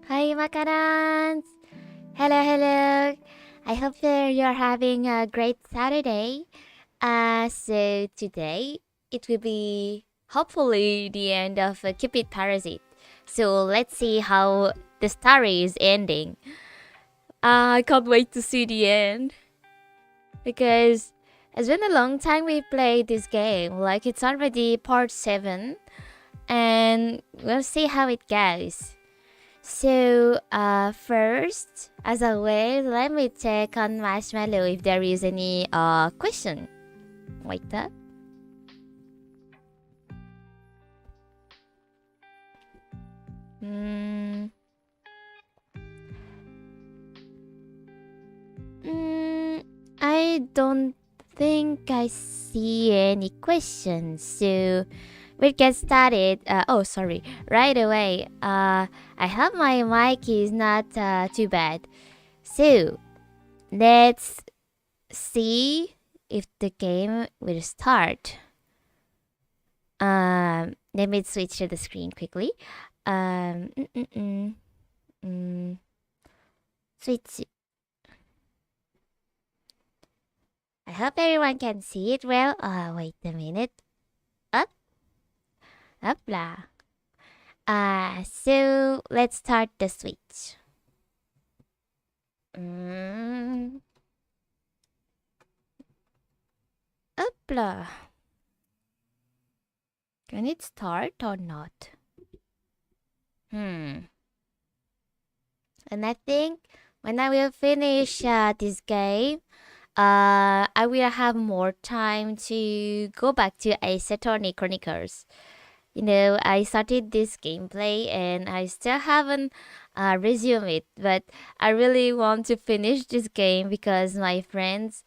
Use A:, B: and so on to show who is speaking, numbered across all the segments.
A: Hi, macarons! Hello, hello! I hope that you're having a great Saturday. So today it will be hopefully the end of Cupid Parasite. So let's see how the story is ending. I can't wait to see the end because it's been a long time we played this game. Like it's already part 7, and we'll see how it goes. So, first, as always, let me check on Marshmallow if there is any question. Wait up. I don't think I see any questions. So, we'll get started. Sorry. Right away. I hope my mic is not too bad. So, let's see if the game will start. Let me switch to the screen quickly. Switch. I hope everyone can see it well. Wait a minute. Up. Up lah. So let's start the switch. Up lah. Can it start or not? And I think when I will finish this game, I will have more time to go back to Ace Attorney Chronicles. You know, I started this gameplay and I still haven't resumed it, but I really want to finish this game because my friends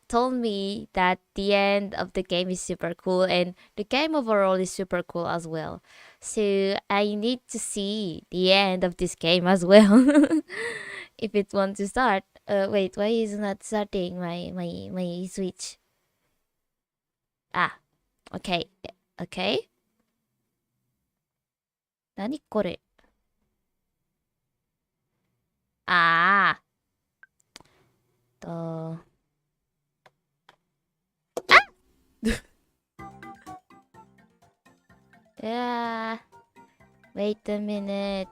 A: told me that the end of the game is super cool and the game overall is super cool as well. So I need to see the end of this game as well. If it wants to start. Wait, why is it not starting my Switch? Okay. Okay. 何これYeah. Wait a minute.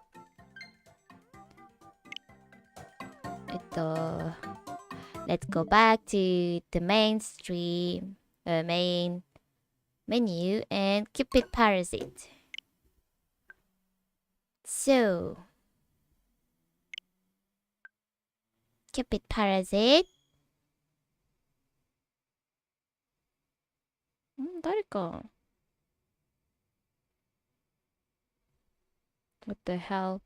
A: Let's go back to the main stream, main menu, and Cupid Parasite. So, Cupid Parasite. 誰か What the hell?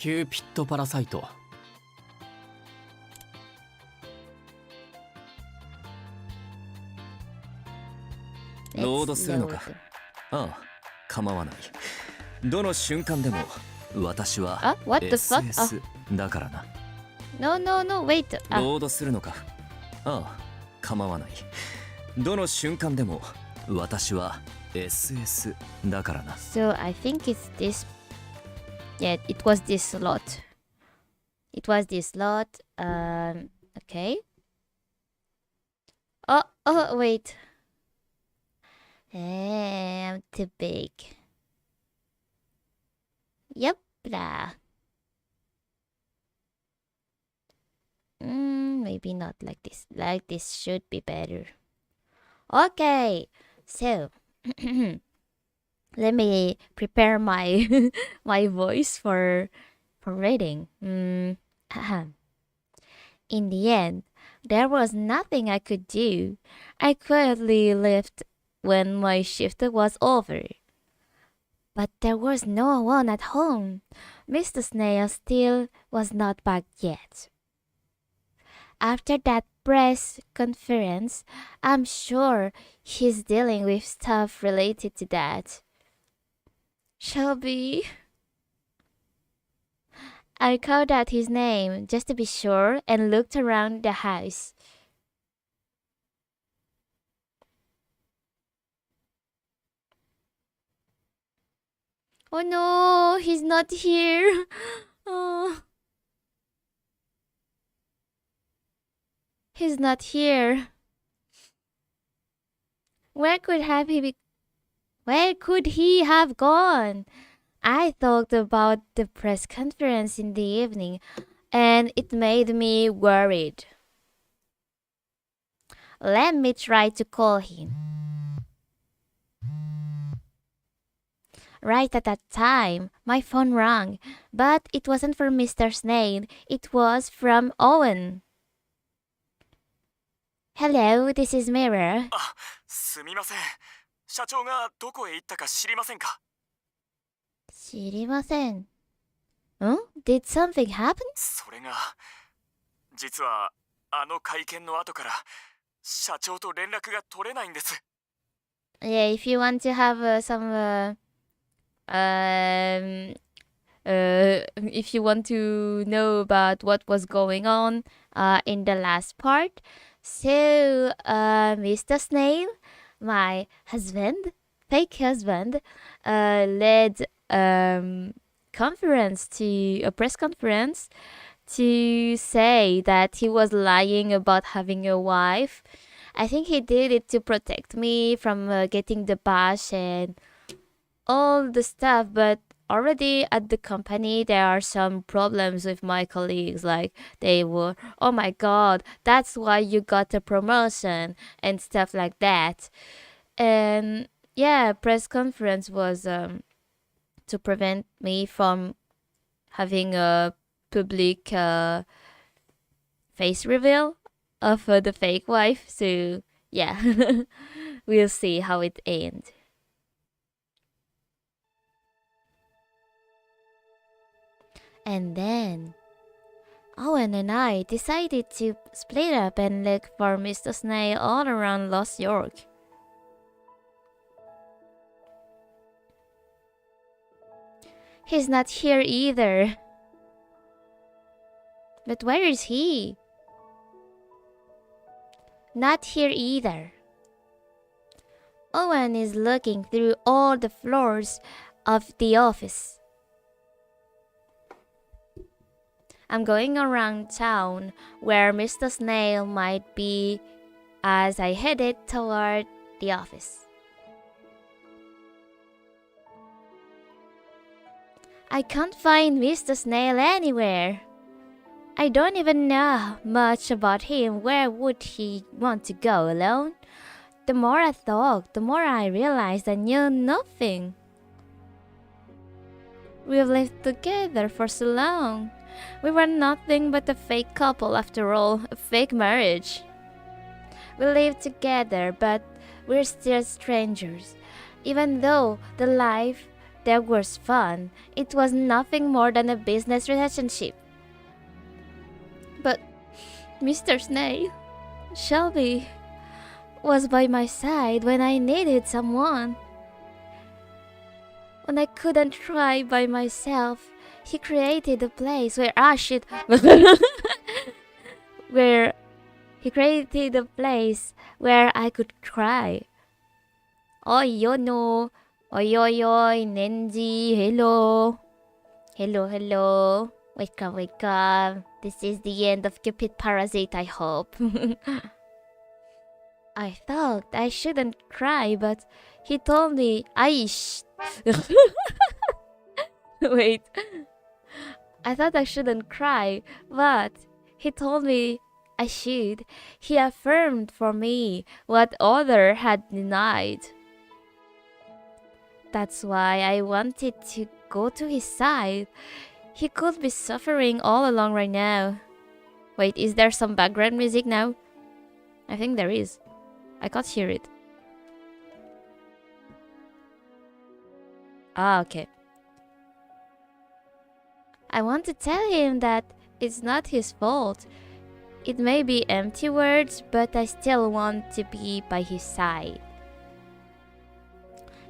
B: Cupid Parasite ロードするのか。ああ、構わない。どの瞬間でも私は
A: What the
B: SS だからな。
A: No, no, no, wait.
B: ロードするのか。ああ、構わない。どの瞬間でも私は SS だからな。
A: So I think it's this. Yeah, it was this slot. It was this slot. Okay. Oh, wait. I'm too big. Yep lah. Maybe not like this. Like this should be better. Okay, so let me prepare my my voice for reading. In the end, there was nothing I could do. I quietly left when my shift was over. But there was no one at home. Mr. Snail still was not back yet. After that press conference, I'm sure he's dealing with stuff related to that. Shelby. I called out his name just to be sure and looked around the house. Oh no, he's not here. Oh. He's not here. Where could he have gone? I thought about the press conference in the evening, and it made me worried. Let me try to call him. Right at that time, my phone rang, but it wasn't from Mr. Snail, it was from Owen. Hello, this is Mirror.
B: あ、すみません。社長がどこへ行ったか知りませんか？
A: 知りません。Did something happen?
B: それが、実はあの会見の後から社長と連絡が取れないんです。
A: Yeah, if you want to have if you want to know about what was going on in the last part, so Mr. Snail, my husband, fake husband, led a press conference to say that he was lying about having a wife. I think he did it to protect me from getting the bash and all the stuff, but already at the company there are some problems with my colleagues, like they were, oh my god, that's why you got a promotion and stuff like that. And yeah, press conference was to prevent me from having a public face reveal of the fake wife. So yeah, we'll see how it ends. And then Owen and I decided to split up and look for Mr. Snail all around Lost York. He's not here either. But where is he? Not here either. Owen is looking through all the floors of the office. I'm going around town where Mr. Snail might be as I headed toward the office. I can't find Mr. Snail anywhere. I don't even know much about him. Where would he want to go alone? The more I thought, the more I realized I knew nothing. We've lived together for so long. We were nothing but a fake couple after all, a fake marriage. We lived together, but we're still strangers. Even though the life there was fun, it was nothing more than a business relationship. But Mr. Snail, Shelby, was by my side when I needed someone. When I couldn't try by myself, he created a place where where he created a place where I could cry. Oh, Yono. Oi, oi, oi, Nenji. Hello. Hello, hello. Wake up, wake up. This is the end of Cupid Parasite, I hope. I thought I shouldn't cry, but he told me Wait. I thought I shouldn't cry, but he told me I should. He affirmed for me what other had denied. That's why I wanted to go to his side. He could be suffering all along right now. Wait, is there some background music now? I think there is. I can't hear it. Ah, okay. I want to tell him that it's not his fault. It may be empty words, but I still want to be by his side.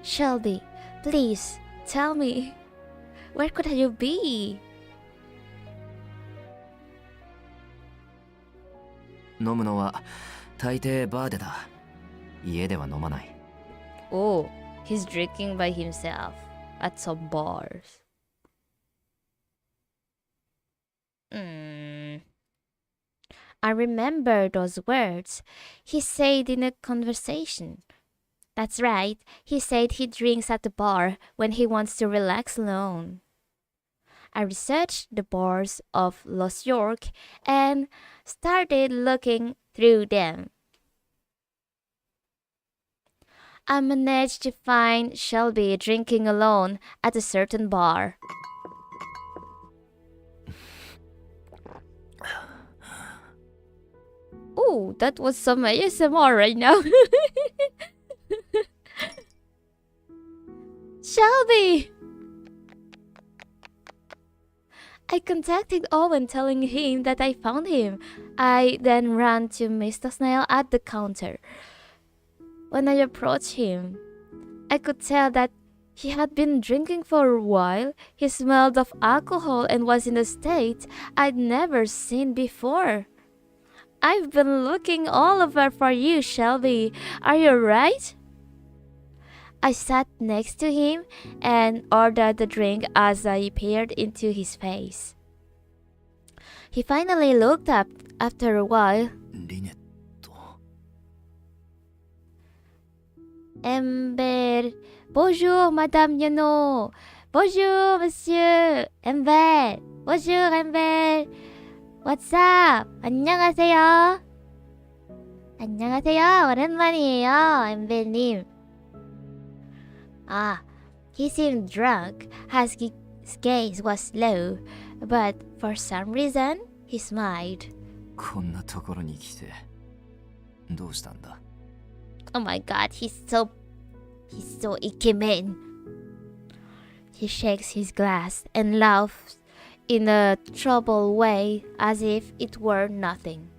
A: Shelby, please tell me, where could you be?
B: 飲むのは大抵バーでだ。家では飲まない。
A: Oh, he's drinking by himself at some bars. I remember those words he said in a conversation. That's right, he said he drinks at the bar when he wants to relax alone. I researched the bars of Los York and started looking through them. I managed to find Shelby drinking alone at a certain bar. Oh, that was some ASMR right now. Shelby! I contacted Owen telling him that I found him. I then ran to Mr. Snail at the counter. When I approached him, I could tell that he had been drinking for a while. He smelled of alcohol and was in a state I'd never seen before. I've been looking all over for you, Shelby. Are you alright? I sat next to him and ordered the drink as I peered into his face. He finally looked up after a while. Amber. Bonjour, Madame Yono. Bonjour, Monsieur. Amber. Bonjour, Amber. What's up? 안녕하세요. 안녕하세요. 오랜만이에요, 엠벨님. Ah, he seemed drunk as his gaze was low, but for some reason, he smiled.
B: こんなところに来てどうしたんだ?
A: Oh my god, he's so ikemen. He shakes his glass and laughs in a troubled way as if it were nothing.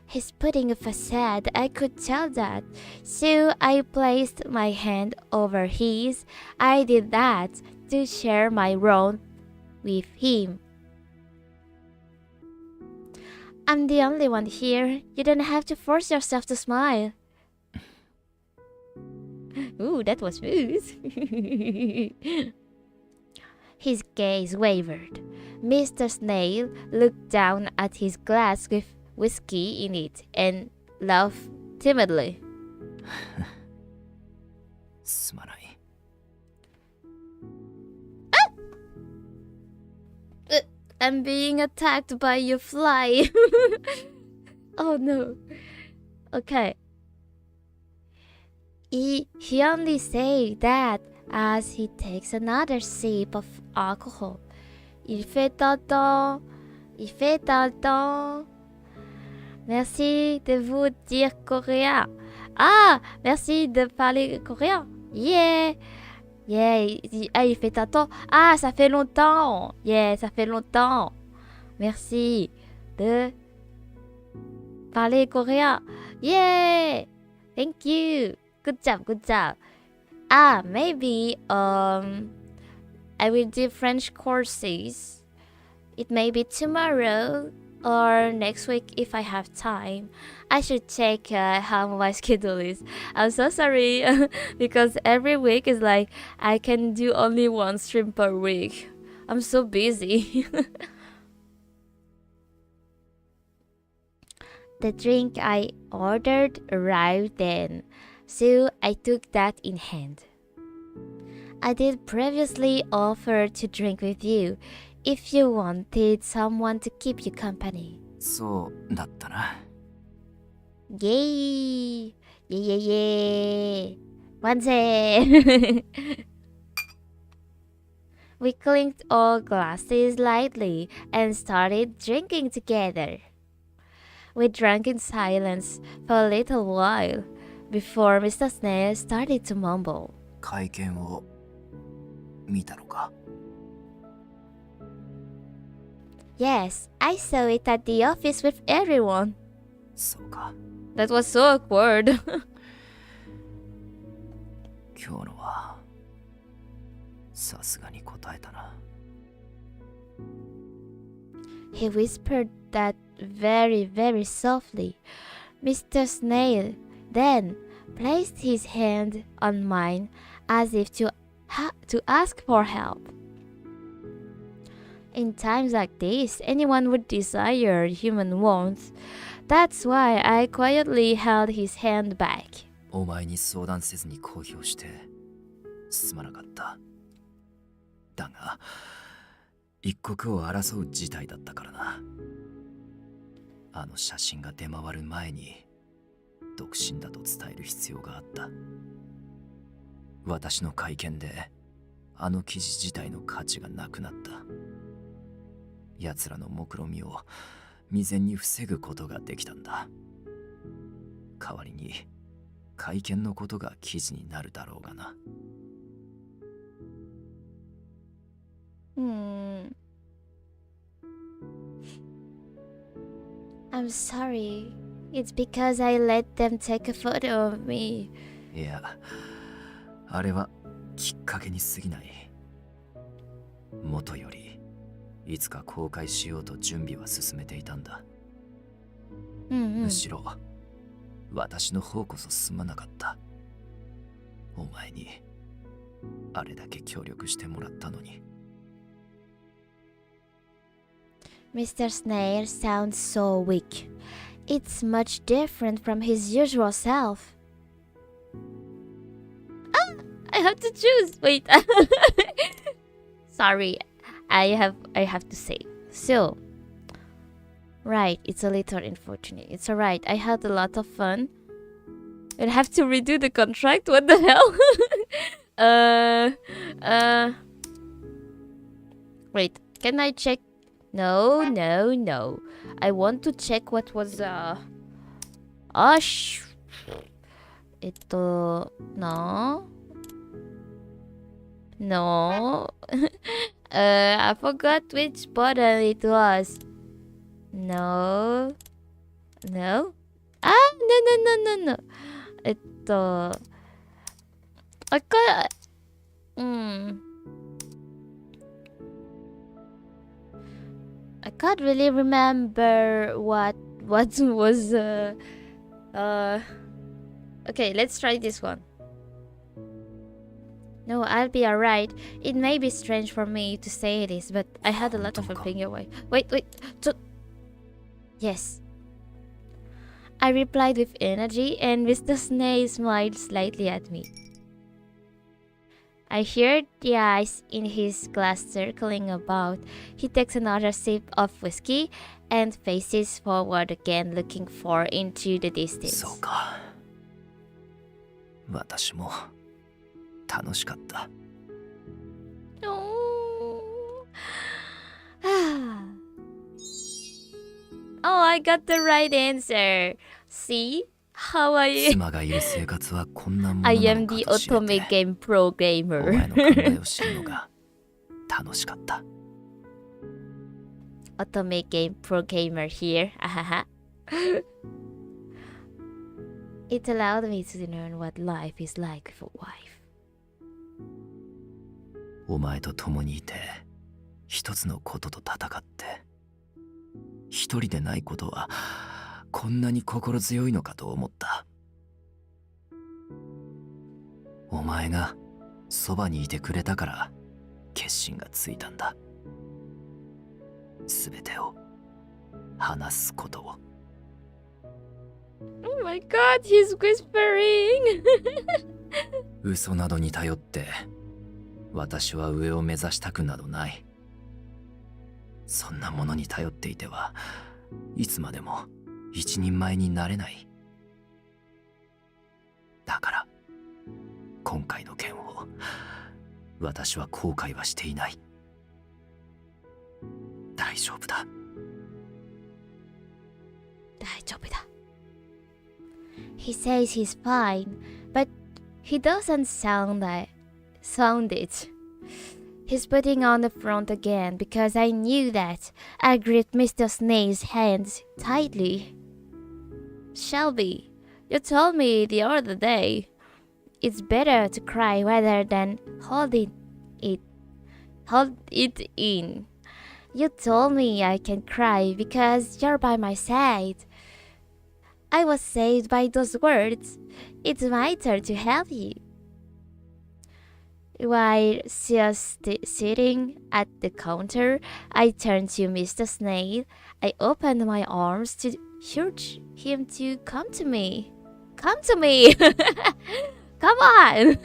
A: He's putting a facade, I could tell that, so I placed my hand over his. I did that to share my wrong with him. I'm the only one here. You don't have to force yourself to smile. Ooh, that was smooth. His gaze wavered. Mr. Snail looked down at his glass with whiskey in it and laughed timidly.
B: すまない。
A: I'm being attacked by a fly. Oh no. Okay. He only said that as he takes another sip of alcohol. Il fait tonton. Il fait tonton. Merci de vous dire coréen. Ah, merci de parler coréen. Yeah. Yeah, il fait tonton. Ah, ça fait longtemps. Yeah, ça fait longtemps. Merci de parler coréen. Yeah. Thank you. Good job, good job. Ah, maybe I will do French courses. It may be tomorrow or next week if I have time. I should check how my schedule is. I'm so sorry because every week is like I can do only one stream per week. I'm so busy. The drink I ordered arrived then, so I took that in hand. I did previously offer to drink with you if you wanted someone to keep you company.
B: そうだったな。
A: Yay! Yay, yay, yay! Wanze! We clinked all glasses lightly and started drinking together. We drank in silence for a little while before Mr. Snail started to mumble.
B: 会見を見たのか?
A: Yes, I saw it at the office with everyone.
B: そうか。
A: That was so awkward.
B: 今日のはさすがに答えたな。
A: He whispered that very, very softly. Mr. Snail then placed his hand on mine as if to ask for help. In times like this, anyone would desire human warmth. That's why I quietly held his hand back.
B: お前に相談せずに公表してすまなかった。だが一刻を争う事態だったからな。あの写真が出回る前に独身だと伝える必要があった。私の会見であの記事自体の価値がなくなった。奴らの目論見を未然に防ぐことができたんだ。代わりに会見のことが記事になるだろうがな。
A: I'm sorry. It's because I let them take a photo of me.
B: いや、あれはきっかけに過ぎない。もとよりいつか公開しようと準備は進めていたんだ。むしろ私の方こそすまなかった。お前にあれだけ協力してもらったのに。
A: Mr. Snail sounds so weak. It's much different from his usual self. Ah! I have to choose! Wait. Sorry. I have to say. So, right, it's a little unfortunate. It's alright. I had a lot of fun. I'd have to redo the contract. What the hell? Wait, can I check? No. I want to check what was no. No. I forgot which button it was. No. Ah, no. I got. I can't really remember what was. Okay, let's try this one. No, I'll be alright. It may be strange for me to say this, but I had a lot of opinion. Wait. Yes. I replied with energy, and Mr. Snail smiled slightly at me. I heard the eyes in his glass circling about. He takes another sip of whiskey and faces forward again, looking far into the distance.
B: そうか。私も楽しかった。
A: Oh, I got the right answer. See how I
B: 妻がいる生活はこんなもの
A: I
B: な
A: am
B: のか
A: the
B: と知れ
A: otome
B: て、
A: game
B: お
A: programmer.
B: 前の考えを知るのが楽しかった。
A: Otome game programmer here. It allowed me to learn what life is like with a wife.
B: お前と共にいて一つのことと戦って一人でないことはこんなに心強いのかと思った。お前がそばにいてくれたから決心がついたんだ。すべてを話すことを。
A: Oh my god, he's whispering.
B: 嘘などに頼って私は上を目指したくなどない。そんなものに頼っていてはいつまでも一人前になれない。だから今回の件を私は後悔はしていない。大丈夫だ。
A: 大丈夫だ。He says he's fine, but he doesn't sound it. He's putting on the front again because I knew that. I gripped Mr. Snake's hands tightly. Shelby, you told me the other day it's better to cry rather than hold it in. You told me I can cry because you're by my side. I was saved by those words. It's my turn to help you. While just sitting at the counter, I turned to Mr. Snail. I opened my arms to urge him to come to me. Come to me! Come on!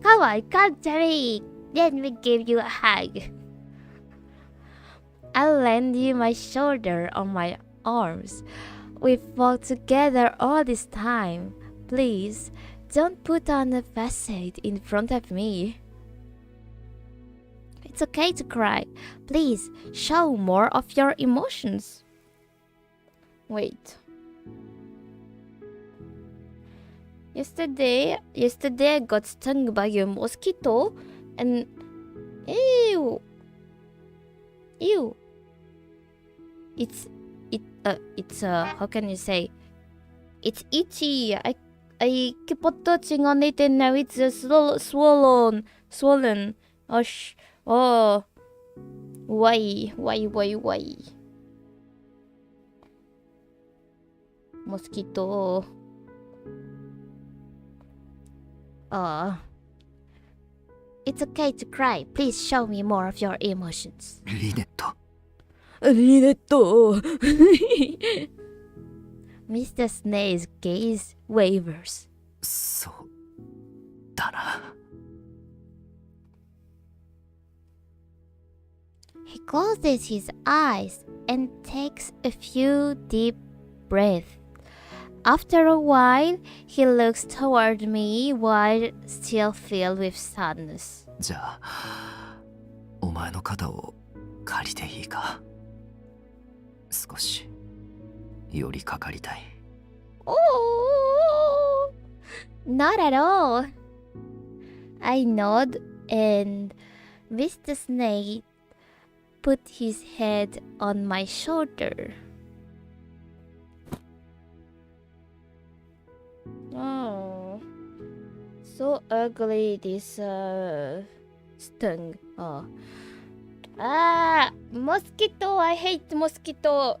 A: Come on, come to me! Let me give you a hug. I lent you my shoulder on my arms. We've walked together all this time. Please, don't put on a facade in front of me. It's okay to cry. Please, show more of your emotions. Wait. Yesterday I got stung by a mosquito and ew. It's how can you say? It's itchy. I keep on touching on it and now it's swollen. Oh. Why? Mosquito. It's okay to cry. Please show me more of your emotions.
B: リネット。
A: Mr. Snake's gaze wavers.
B: そうだな。
A: He closes his eyes and takes a few deep breaths. After a while, he looks toward me while still filled with sadness.
B: じゃあ、お前の肩を借りていいか。少し寄りかかりたい。
A: Oh, not at all. I nod and Mr. Snake put his head on my shoulder. Oh, so ugly this stung. Oh. Ah, mosquito! I hate mosquito.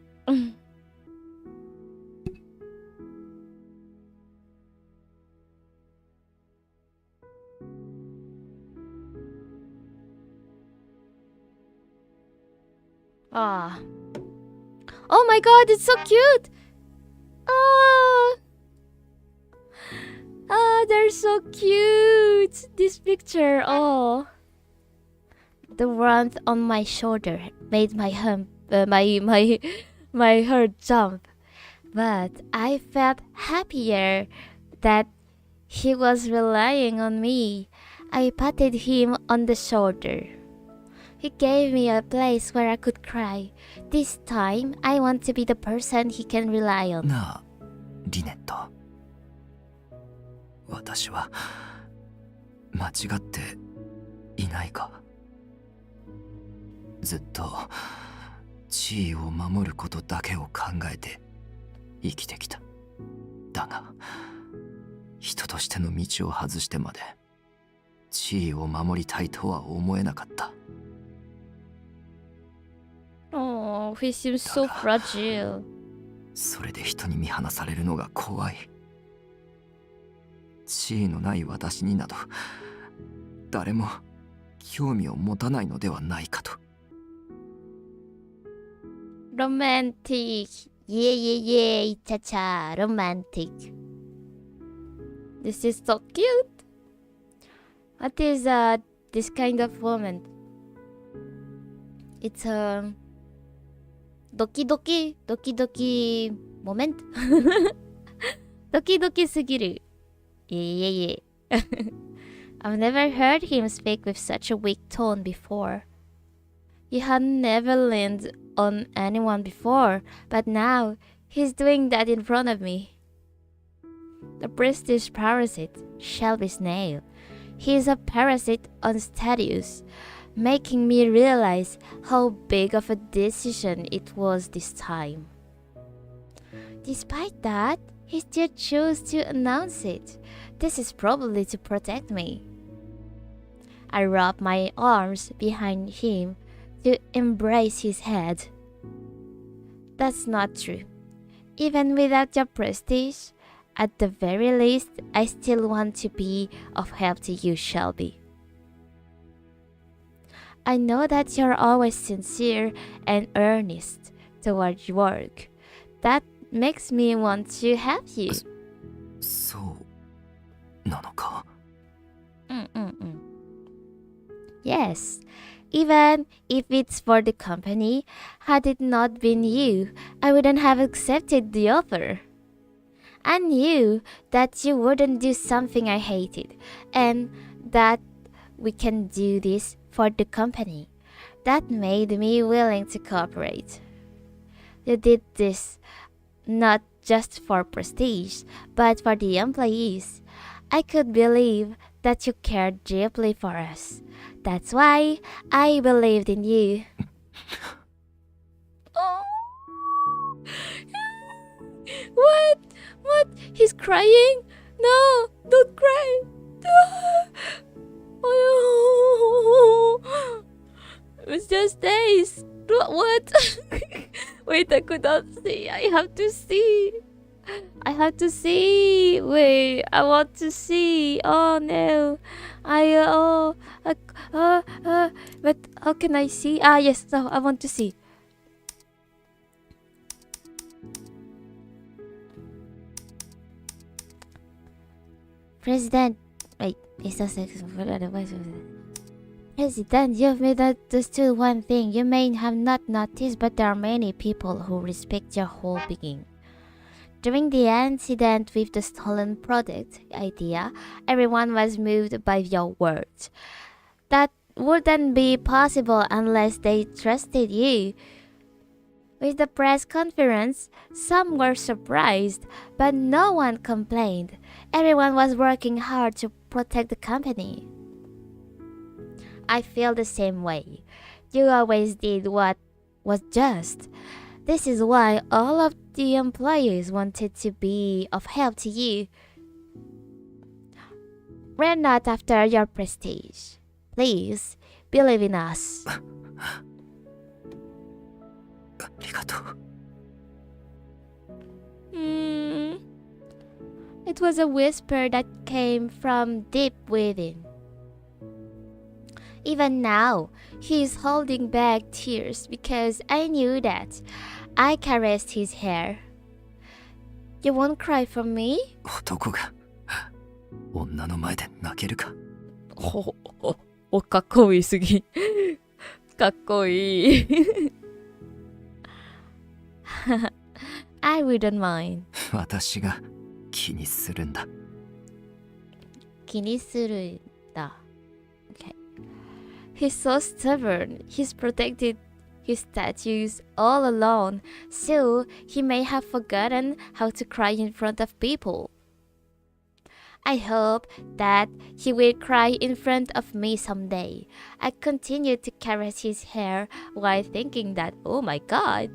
A: Ah. Oh my god, it's so cute! Ah. Ah, they're so cute! This picture, oh. The warmth on my shoulder made my heart jump. But I felt happier that he was relying on me. I patted him on the shoulder. He gave me a place where I could cry. This time, I want to be the person he can rely on.
B: なあ、リネット。私は間違っていないか。ずっと地位を守ることだけを考えて生きてきた。だが、人としての道を外してまで地位を守りたいとは思えなかった。
A: Oh, he seems so fragile.
B: それで人に見放されるのが怖い。地位のない私になど誰も興味を持たないのではないかと。
A: Romantic. Yeah. Cha-cha. Romantic. This is so cute. What is this kind of moment? It's a doki doki moment. Doki doki sugiru. Yeah. I've never heard him speak with such a weak tone before. He had never leaned on anyone before, but now he's doing that in front of me. The prestige parasite, Shelby Snail. He's a parasite on status. making me realize how big of a decision it was this time. Despite that, he still chose to announce it. This is probably to protect me. I wrapped my arms behind him to embrace his head. That's not true. Even without your prestige, at the very least, I still want to be of help to you, Shelby. I know that you're always sincere and earnest toward your work. That makes me want to help you.
B: そうなのか?
A: Yes, even if it's for the company, had it not been you, I wouldn't have accepted the offer. I knew that you wouldn't do something I hated, and that we can do this for the company. That made me willing to cooperate. You did this not just for prestige, but for the employees. I could believe that you cared deeply for us. That's why I believed in you. Oh. What? What? He's crying? No, don't cry. Oh. It's just days. What? Wait, I could not see. I have to see. I have to see. Wait, I want to see. Oh no. But how can I see? Ah, yes. So I want to see. President, wait, it's a President, you've misunderstood one thing. You may have not noticed, but there are many people who respect your whole being. During the incident with the stolen product idea, everyone was moved by your words. That wouldn't be possible unless they trusted you. With the press conference, some were surprised, but no one complained. Everyone was working hard to protect the company. I feel the same way. You always did what was just. This is why all of the employees wanted to be of help to you. We're not after your prestige. Please, believe in us.
B: ありがとう.
A: It was a whisper that came from deep within. Even now, he is holding back tears because I knew that. I caressed his hair. You won't cry for me?
B: 男が女の前で泣けるか?
A: かっこいいすぎ。かっこいい。I wouldn't mind.
B: 私が気にするんだ。
A: 気にするんだ。Okay. He's so stubborn. He's protected his statues all alone, so he may have forgotten how to cry in front of people. I hope that he will cry in front of me someday. I continued to caress his hair while thinking that, oh my god.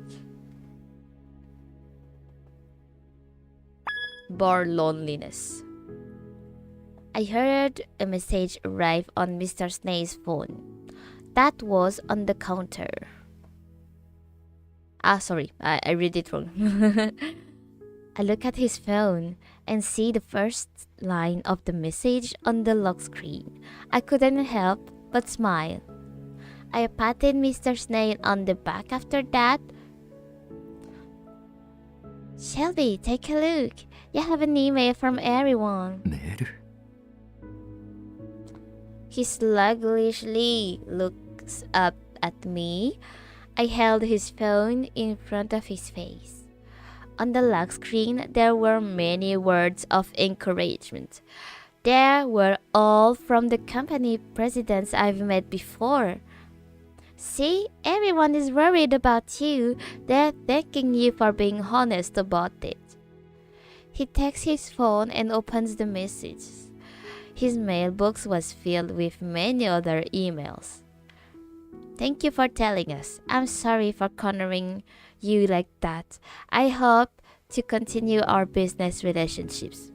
A: Bore loneliness. I heard a message arrive on Mr. Snake's phone. That was on the counter. Sorry, I read it wrong. I look at his phone and see the first line of the message on the lock screen. I couldn't help but smile. I patted Mr. Snail on the back after that. Shelby, take a look. You have an email from everyone.
B: メール?
A: He sluggishly looks up at me. I held his phone in front of his face. On the lock screen, there were many words of encouragement. They were all from the company presidents I've met before. See, everyone is worried about you. They're thanking you for being honest about it. He takes his phone and opens the messages. His mailbox was filled with many other emails. Thank you for telling us. I'm sorry for cornering you like that. I hope to continue our business relationships.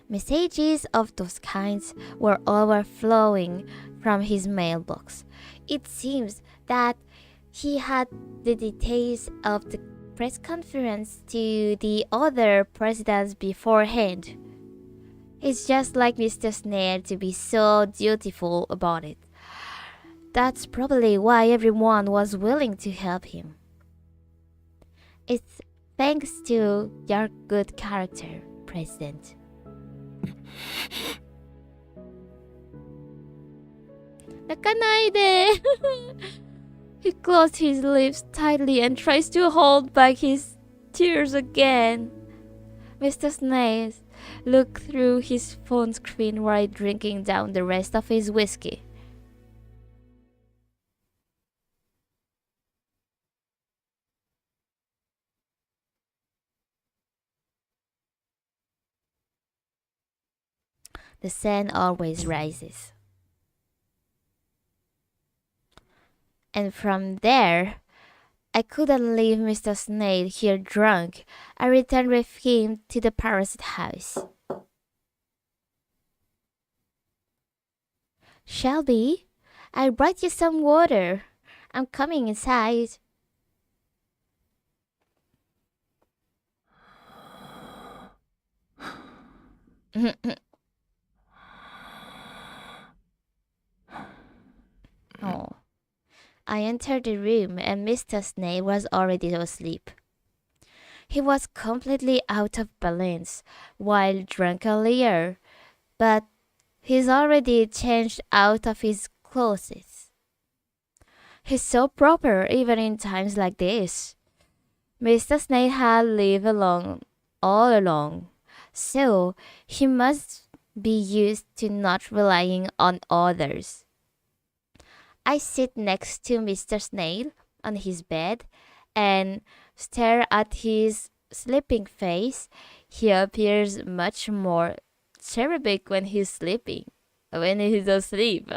A: Messages of those kinds were overflowing from his mailbox. It seems that he had the details of the press conference to the other presidents beforehand. It's just like Mr. Snail to be so dutiful about it. That's probably why everyone was willing to help him. It's thanks to your good character, President. Nakanai He closed his lips tightly and tries to hold back his tears again. Mr. Snail looked through his phone screen while drinking down the rest of his whiskey. The sun always rises. And from there, I couldn't leave Mr. Snail here drunk. I returned with him to the Parasite house. Shelby, I brought you some water. I'm coming inside. Oh. I entered the room and Mr. Snail was already asleep. He was completely out of balance while drunk earlier, but he's already changed out of his clothes. He's so proper even in times like this. Mr. Snail had lived alone all along, so he must be used to not relying on others. I sit next to Mr. Snail on his bed and stare at his sleeping face. He appears much more cherubic when he's asleep.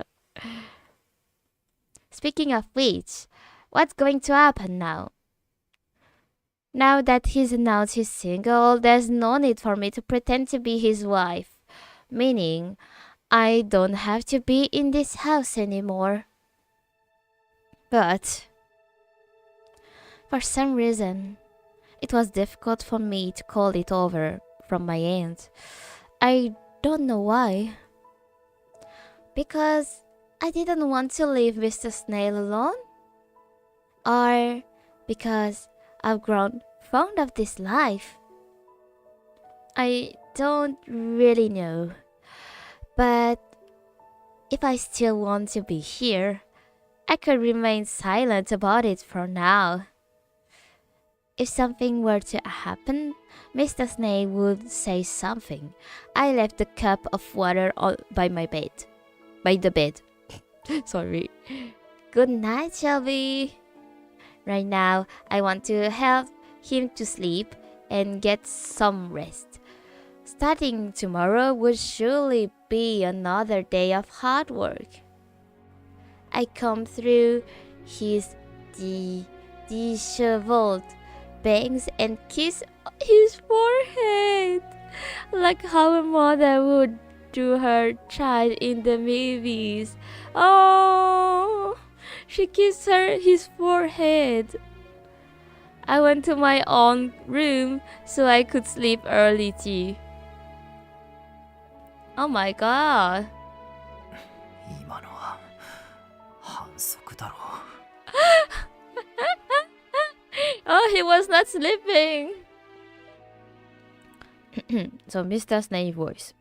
A: Speaking of which, what's going to happen now? Now that he's announced he's single, there's no need for me to pretend to be his wife. Meaning, I don't have to be in this house anymore. But for some reason, it was difficult for me to call it over from my end. I don't know why. Because I didn't want to leave Mr. Snail alone? Or because I've grown fond of this life? I don't really know. But if I still want to be here, I could remain silent about it for now. If something were to happen, Mr. Snail would say something. I left the cup of water by the bed. Sorry. Good night, Shelby. Right now, I want to help him to sleep and get some rest. Starting tomorrow would surely be another day of hard work. I comb through his disheveled bangs and kiss his forehead, like how a mother would to her child in the movies. Oh, she kissed his forehead. I went to my own room so I could sleep early too. Oh my god.
B: 今のは反則だろう。
A: Oh, he was not sleeping. So Mr. Snail voice.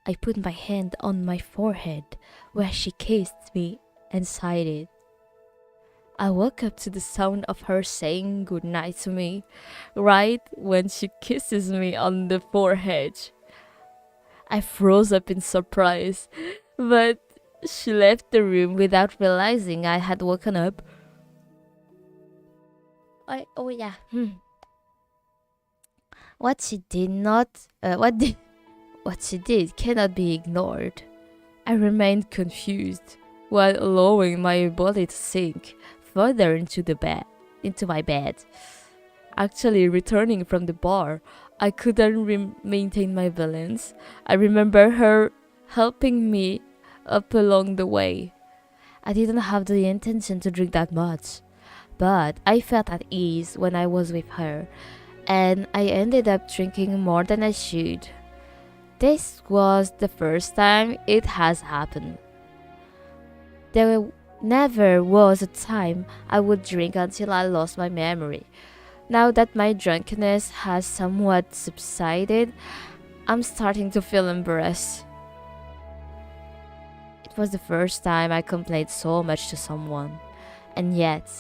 A: I put my hand on my forehead where she kissed me and sighed it. I woke up to the sound of her saying goodnight to me, right when she kisses me on the forehead. I froze up in surprise, but she left the room without realizing I had woken up. What she did cannot be ignored. I remained confused while allowing my body to sink further into my bed. Actually, returning from the bar, I couldn't maintain my balance. I remember her helping me up along the way. I didn't have the intention to drink that much, but I felt at ease when I was with her, and I ended up drinking more than I should. This was the first time it has happened. There never was a time I would drink until I lost my memory. Now that my drunkenness has somewhat subsided, I'm starting to feel embarrassed. It was the first time I complained so much to someone, and yet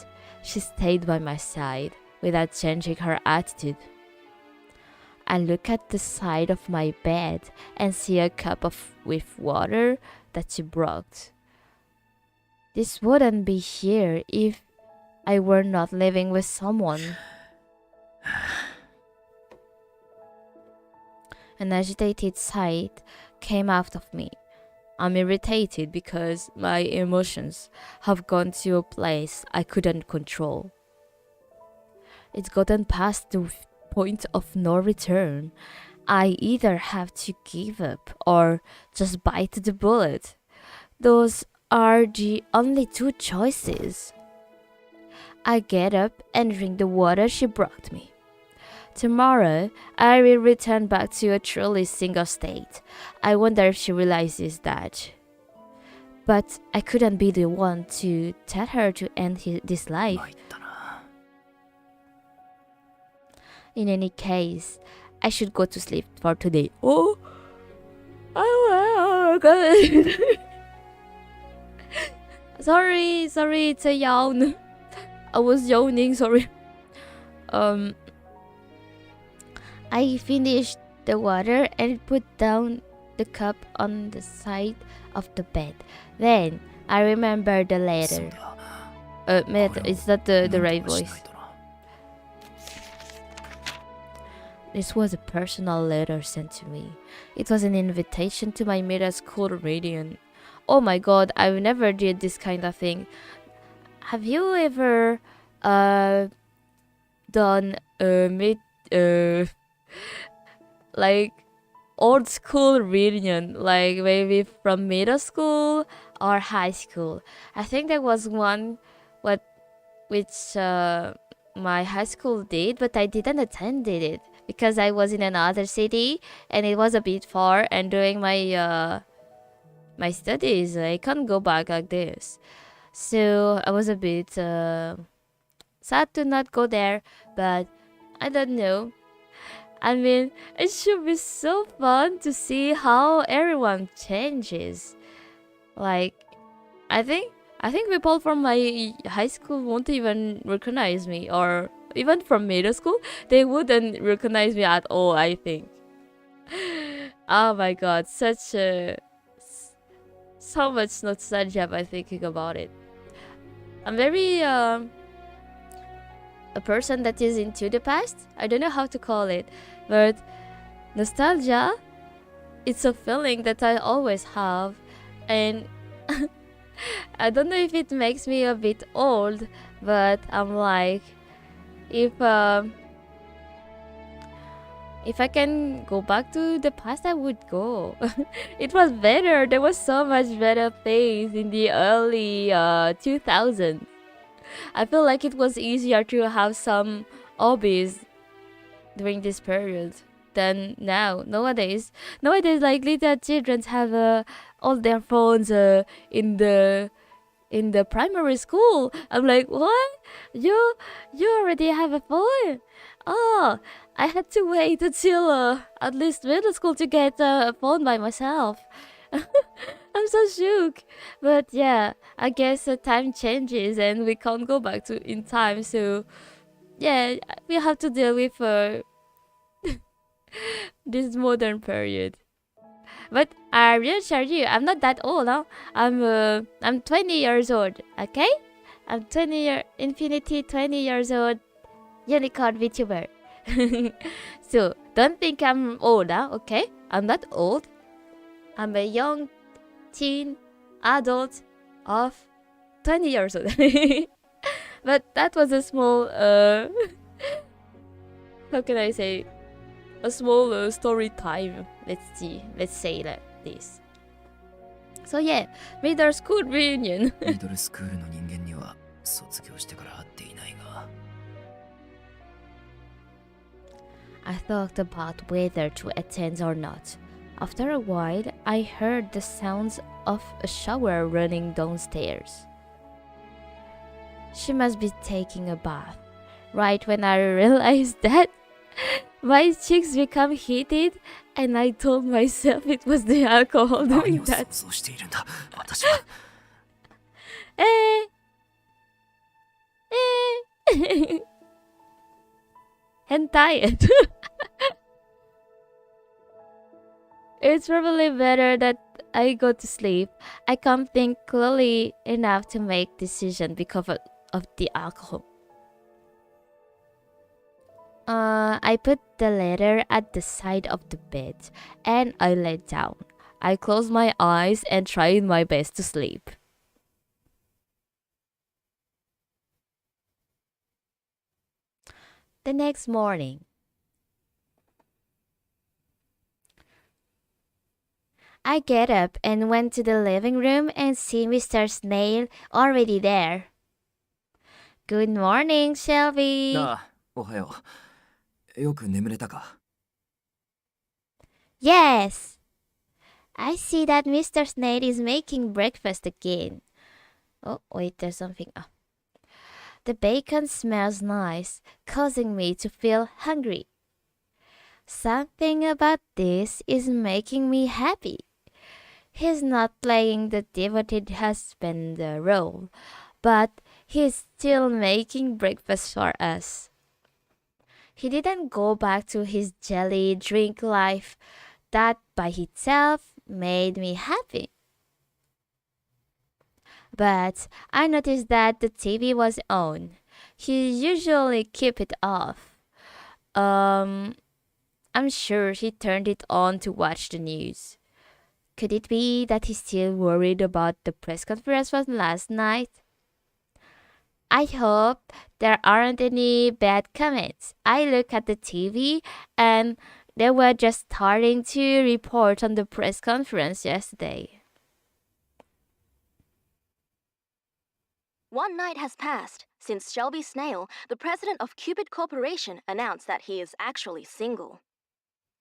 A: she stayed by my side without changing her attitude. I look at the side of my bed and see a cup with water that she brought. This wouldn't be here if I were not living with someone. An agitated sigh came out of me. I'm irritated because my emotions have gone to a place I couldn't control. It's gotten past the point of no return. I either have to give up or just bite the bullet. Those are the only two choices. I get up and drink the water she brought me. Tomorrow, I will return back to a truly single state. I wonder if she realizes that. But I couldn't be the one to tell her to end this life. In any case, I should go to sleep for today. Oh my god. Sorry, it's a yawn. I was yawning, sorry. I finished the water and put down the cup on the side of the bed. Then I remembered the letter. It's not the right voice. This was a personal letter sent to me. It was an invitation to my middle school reunion. Oh my god, I never did this kind of thing. Have you ever done like old school reunion, like maybe from middle school or high school? I think there was one which my high school did, but I didn't attend it because I was in another city and it was a bit far, and doing my my studies, I can't go back like this. So I was a bit sad to not go there, but I don't know. I mean, it should be so fun to see how everyone changes. Like, I think people from my high school won't even recognize me, or even from middle school, they wouldn't recognize me at all, I think. Oh my god, so much nostalgia by thinking about it. I'm very a person that is into the past. I don't know how to call it, but nostalgia, it's a feeling that I always have, and I don't know if it makes me a bit old, but I'm like, if I can go back to the past, I would go. It was better. There was so much better things in the early 2000s. I feel like it was easier to have some hobbies during this period than now. Nowadays, like little children have all their phones in the primary school. I'm like, what? You already have a phone? Oh, I had to wait until at least middle school to get a phone by myself. I'm so shook. But yeah, I guess time changes and we can't go back to in time. So yeah, we have to deal with this modern period. But I reassure you, I'm not that old. Huh? I'm 20 years old. Okay, I'm 20 years old. Unicorn Vtuber. So don't think I'm old. Huh? Okay, I'm not old. I'm a young teen adult of 20 years old. But that was a small, how can I say, a small story time. Let's say like this. So yeah, middle school reunion.
B: ミドルスクールの人間には卒業してから会っていないが。
A: I thought about whether to attend or not. After a while, I heard the sounds of a shower running downstairs. She must be taking a bath. Right when I realized that, my cheeks become heated, and I told myself it was the alcohol
B: 何
A: doing
B: を
A: that.
B: 想像しているんだ私は。
A: Hentai. It's probably better that I go to sleep. I can't think clearly enough to make decision because of the alcohol. I put the letter at the side of the bed and I lay down. I closed my eyes and tried my best to sleep. The next morning, I get up and went to the living room and see Mr. Snail already there. Good morning, Shelby.
B: なあ、おはよう。よく眠れたか？
A: Yes. I see that Mr. Snail is making breakfast again. Oh, wait, there's something. Oh. The bacon smells nice, causing me to feel hungry. Something about this is making me happy. He's not playing the devoted husband role, but he's still making breakfast for us. He didn't go back to his jelly drink life. That by itself made me happy. But I noticed that the TV was on. He usually keep it off. I'm sure he turned it on to watch the news. Could it be that he's still worried about the press conference from last night? I hope there aren't any bad comments. I look at the TV and they were just starting to report on the press conference yesterday.
C: One night has passed since Shelby Snail, the president of Cupid Corporation, announced that he is actually single.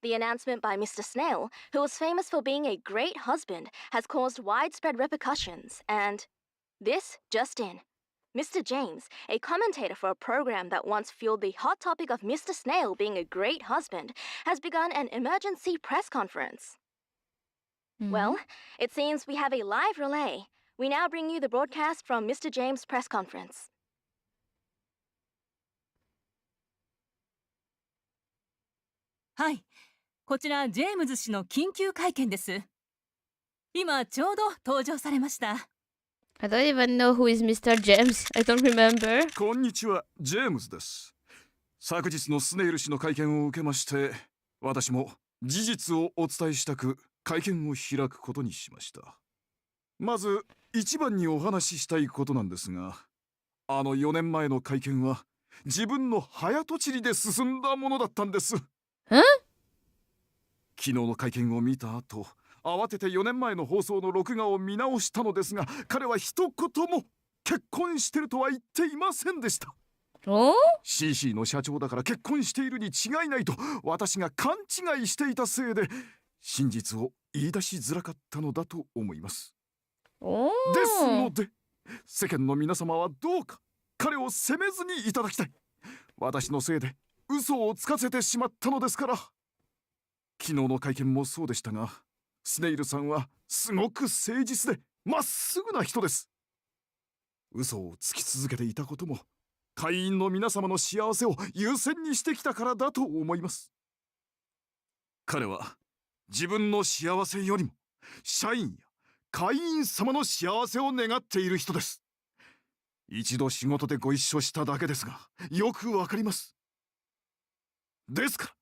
C: The announcement by Mr. Snail, who was famous for being a great husband, has caused widespread repercussions, and this just in. Mr. James, a commentator for a program that once fueled the hot topic of Mr. Snail being a great husband, has begun an emergency press conference. Well, it seems we have a live relay. We now bring you the broadcast from Mr. James' press conference.
D: はい、こちらジェームズ氏の緊急会見です。今ちょうど登場されました。
A: I don't even know who is Mr. James. I don't remember.
E: こんにちは、ジェームズです。昨日のスネイル氏の会見を受けまして、私も事実をお伝えしたく会見を開くことにしました。まず一番にお話ししたいことなんですが、あの4年前の会見は自分の早とちりで進んだものだったんです。昨日の会見を見た後、慌てて4年前の放送の録画を見直したのですが、彼は一言も結婚してるとは言っていませんでした。CC の社長だから結婚しているに違いないと私が勘違いしていたせいで、真実を言い出しづらかったのだと思います。ですので、世間の皆様はどうか彼を責めずにいただきたい。私のせいで嘘をつかせてしまったのですから。昨日の会見もそうでしたが、スネイルさんはすごく誠実でまっすぐな人です。嘘をつき続けていたことも会員の皆様の幸せを優先にしてきたからだと思います。彼は自分の幸せよりも社員や会員様の幸せを願っている人です。一度仕事でご一緒しただけですが、よくわかります。ですから、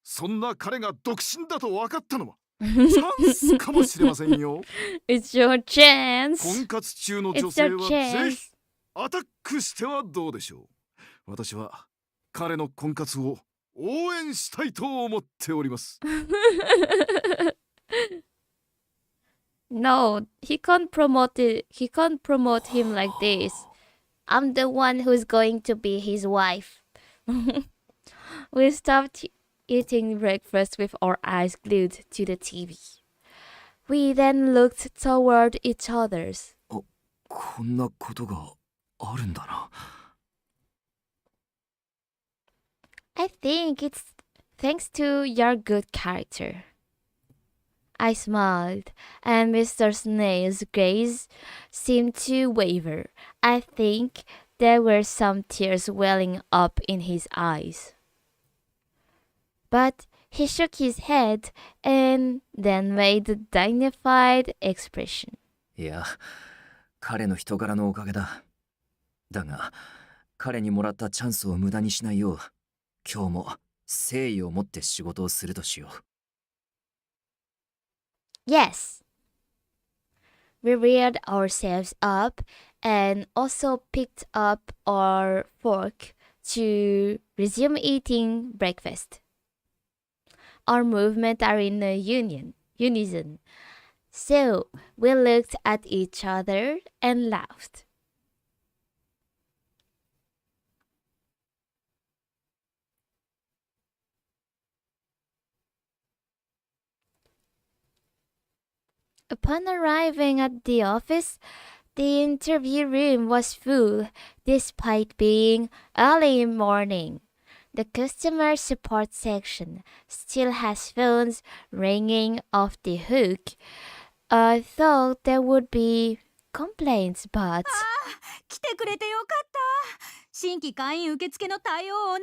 E: そんな彼が独身だと分かったのはチャンスかもしれませんよ。
A: It's your chance.
E: 婚活中の女性
A: It's
E: は
A: your
E: ぜひアタックしてはどうでしょう。私は彼の婚活を応援したいと思っております。
A: No, he can't promote it. He can't promote him like this. I'm the one who's going to be his wife. We stopped eating breakfast with our eyes glued to the TV. We then looked toward each other's.
B: こんなことがあるんだな。
A: I think it's thanks to your good character. I smiled, and Mr. Snail's gaze seemed to waver. I think there were some tears welling up in his eyes. But he shook his head and then made a dignified expression.
B: いや、彼の人柄のおかげだ。だが、彼にもらったチャンスを無駄にしないよう、今日も誠意を持って仕事をするとしよう。
A: Yes. We reared ourselves up and also picked up our fork to resume eating breakfast. Our movements are in a unison. So we looked at each other and laughed. Upon arriving at the office, the interview room was full despite being early morning. The customer support section still has phones ringing off the hook. I thought there would be complaints, but
D: 来てくれてよかった。新規会員受付の対応をお願い。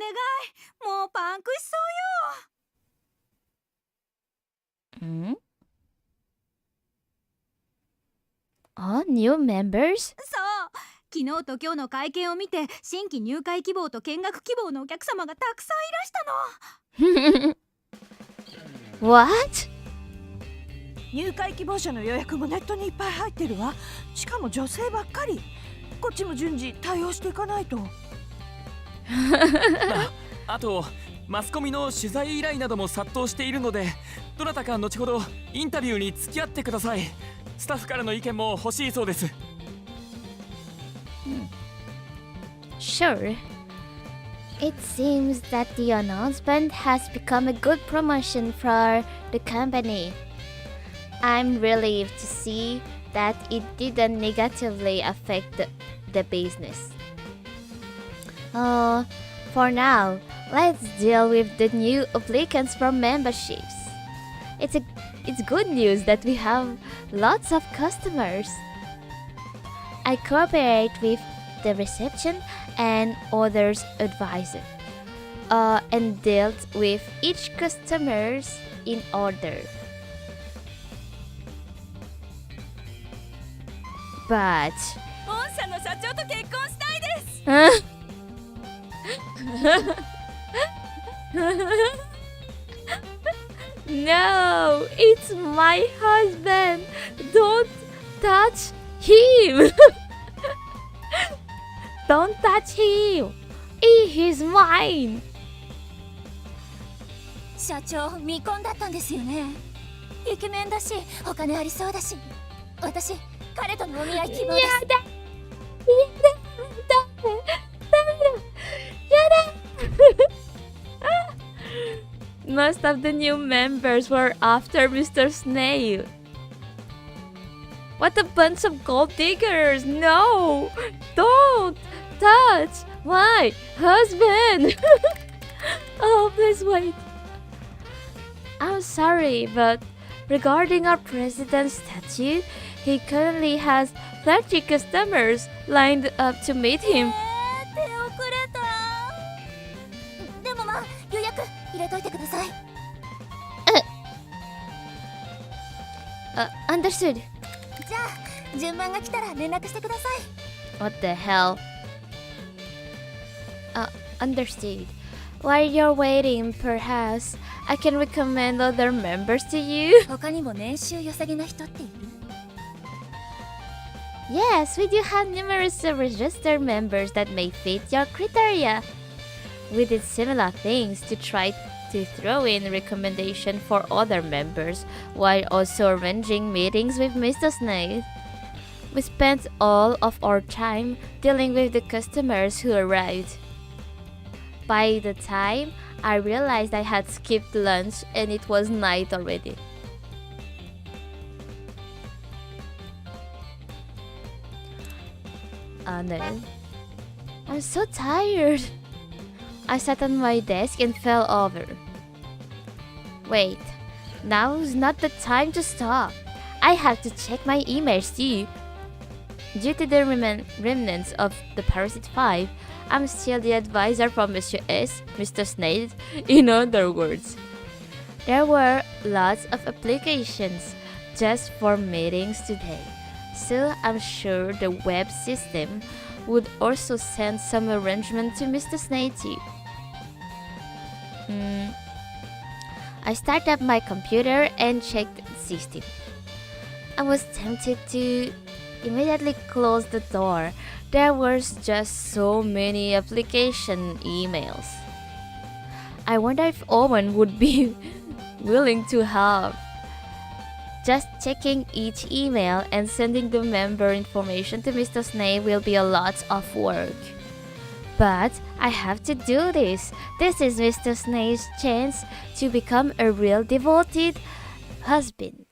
D: もうパンクしそうよ。
A: New members?
D: そう昨日と今日の会見を見て新規入会希望と見学希望のお客様がたくさんいらしたの。
A: What?
F: 入会希望者の予約もネットにいっぱい入ってるわ。しかも女性ばっかり。こっちも順次対応していかないと。
G: あとマスコミの取材依頼なども殺到しているので、どなたか後ほどインタビューに付き合ってください。スタッフからの意見も欲しいそうです。
A: Sure. It seems that the announcement has become a good promotion for the company. I'm relieved to see that it didn't negatively affect the business. For now, let's deal with the new applicants for memberships. It's good news that we have lots of customers. I cooperate with the reception and others advisor, and dealt with each customers in order. But
D: 御社の社長と結婚したいです。
A: No, it's my husband. Don't touch him. Don't touch him. He's mine.
H: 社長未婚だったんですよね。イケメンだしお金ありそうだし、私彼とのお見合い希望です。やだ。
A: Most of the new members were after Mr. Snail. What a bunch of gold diggers! No! Don't touch my husband! Oh, please wait. I'm sorry, but regarding our president's statue, he currently has 30 customers lined up to meet him.
H: 手遅れた。でもまあ予約入れといてください。
A: Understood.
H: じゃあ順番が来たら連絡してください。
A: What the hell? Understood. While you're waiting, perhaps I can recommend other members to you.
H: 他にも年収良さげな人っている？
A: Yes, we do have numerous registered members that may fit your criteria. We did similar things to try to throw in recommendation for other members while also arranging meetings with Mr. Snail. We spent all of our time dealing with the customers who arrived. By the time I realized I had skipped lunch and it was night already. No. I'm so tired. I sat on my desk and fell over. Wait, now's not the time to stop. I have to check my emails too. Due to the remnants of the Parasite 5, I'm still the advisor from Monsieur S, Mr. Snail, in other words. There were lots of applications just for meetings today, so I'm sure the web system would also send some arrangement to Mr. Snail too. I started up my computer and checked the system. I was tempted to immediately close the door. There was just so many application emails. I wonder if Owen would be willing to help. Just checking each email and sending the member information to Mr. Snail will be a lot of work. But I have to do this. This is Mr. Snail's chance to become a real devoted husband.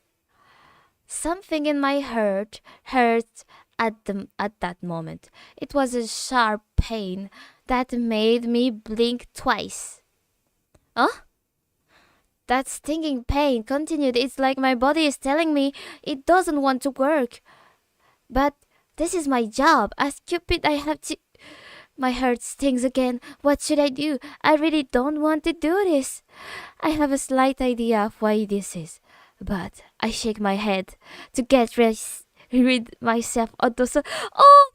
A: Something in my heart hurt at that moment. It was a sharp pain that made me blink twice. Huh? That stinging pain continued. It's like my body is telling me it doesn't want to work. But this is my job. As Cupid, I have to... My heart stings again. What should I do? I really don't want to do this. I have a slight idea of why this is. But I shake my head to get rid myself of those... Oh!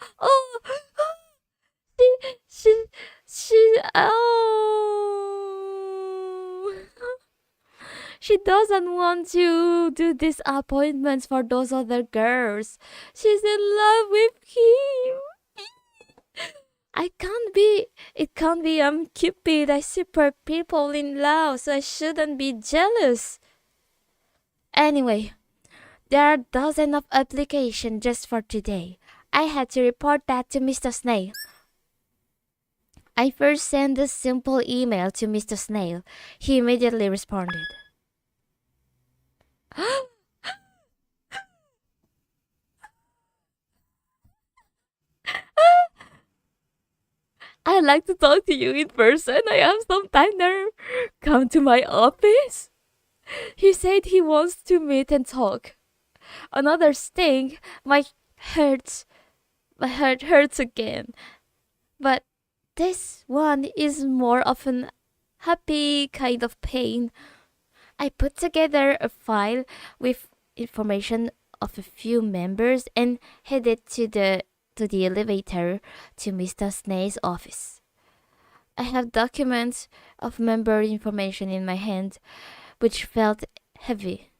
A: She doesn't want to do these appointments for those other girls. She's in love with him. It can't be, I'm Cupid. I support people in love, so I shouldn't be jealous. Anyway, there are dozens of applications just for today. I had to report that to Mr. Snail. I first sent a simple email to Mr. Snail. He immediately responded. I'd like to talk to you in person. I have some time there. Come to my office. He said he wants to meet and talk. Another sting. My heart hurts again. But this one is more of an happy kind of pain. I put together a file with information of a few members and headed to the elevator to Mr. Snail's office. I have documents of member information in my hand, which felt heavy.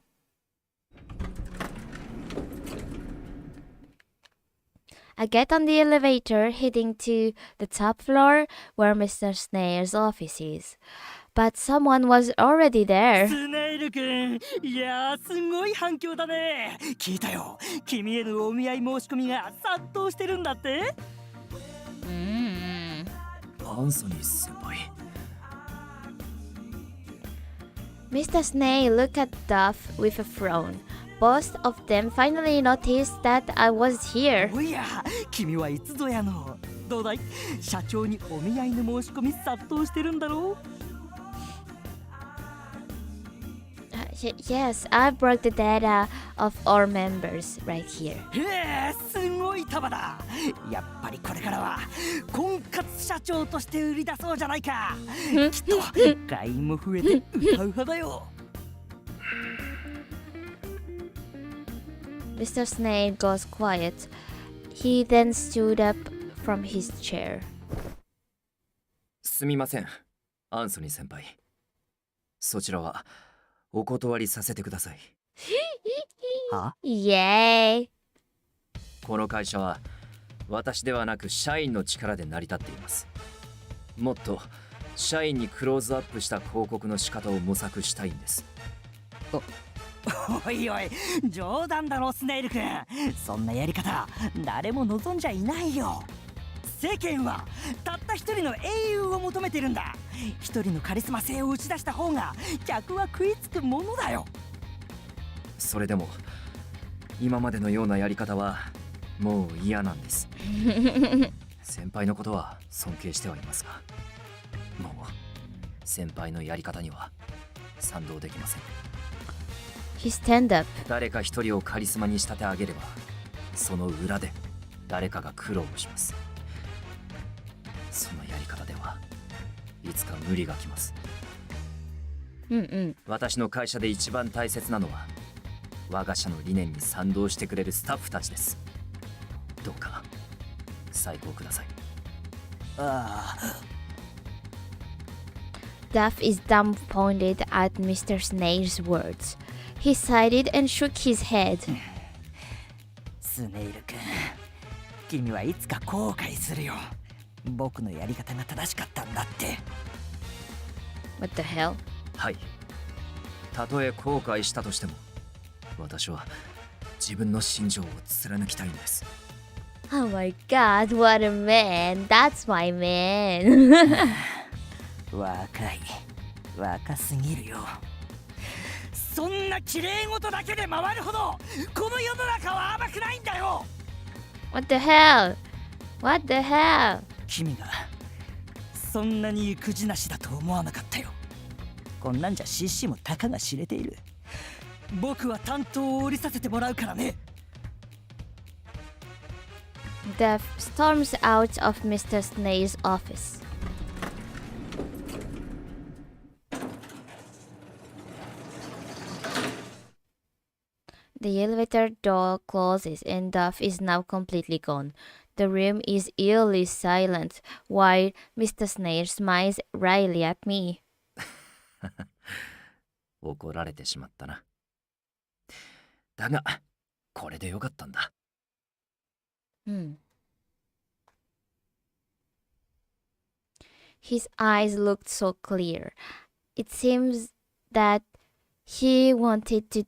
A: I get on the elevator, heading to the top floor where Mr. Snail's office is. But someone was already there.
I: スネイル君、いやーすごい反響だね。聞いたよ。君へのお見合い申し込みが殺到してるんだって。
B: アンソニー先輩。
A: Mr. Snail looked at Duff with a frown. Both of them finally noticed that I was here.
I: おや、君はいつぞやの。どうだい？社長にお見合いの申し込み殺到してるんだろう。
A: Yes, I brought the data of our members right here.
I: へえ、すごい束だ。やっぱりこれからは婚活社長として売り出そうじゃないか。きっと会員も増えてウハウハだよ。
A: Mr. Snail goes quiet. He then stood up from his chair.
B: すみません、アンソニー先輩。そちらはお断りさせてください。
I: は
A: Yay!
B: この会社は私ではなく社員の力で成り立っています。もっと社員にクローズアップした広告の仕方を模索したいんです。
I: おいおい、冗談だろスネイル君。そんなやり方誰も望んじゃいないよ。世間はたった一人の英雄を求めてるんだ。一人のカリスマ性を打ち出した方が客は食いつくものだよ。
B: それでも今までのようなやり方はもう嫌なんです。先輩のことは尊敬してはいますが、もう先輩のやり方には賛同できません。
A: He stand up.
B: 誰か一人をカリスマに仕立て上げれば、その裏で誰かが苦労をします。そのやり方ではいつか無理がきます。私の会社で一番大切なのは我が社の理念に賛同してくれるスタッフたちです。どうか再考ください。
I: ああ、
A: Duff is dumbfounded at Mr. Snail's words. He sighed and shook his head.
I: スネイル君、君はいつか後悔するよ。僕のやり方が正しかったんだって。
A: What the hell?
B: はい。たとえ後悔したとしても、私は自分の信条を貫きたいんです。
A: Oh my god, what a man. That's my man.
I: 若すぎるよ。そんな綺麗事だけで回るほどこの世の中は甘くないんだよ。
A: What the hell? What the hell?
I: 君がそんなに意気地なしだと思わなかったよ。こんなんじゃ CC もたかが知れている。僕は担当を降りさせてもらうからね。
A: Duff storms out of Mr. Snail's office. The elevator door closes and Duff is now completely gone. The room is eerily silent while Mr. Snail smiles wryly at me.
B: 怒られてしまったな。だが、これでよかったんだ。
A: His eyes looked so clear. It seems that he wanted to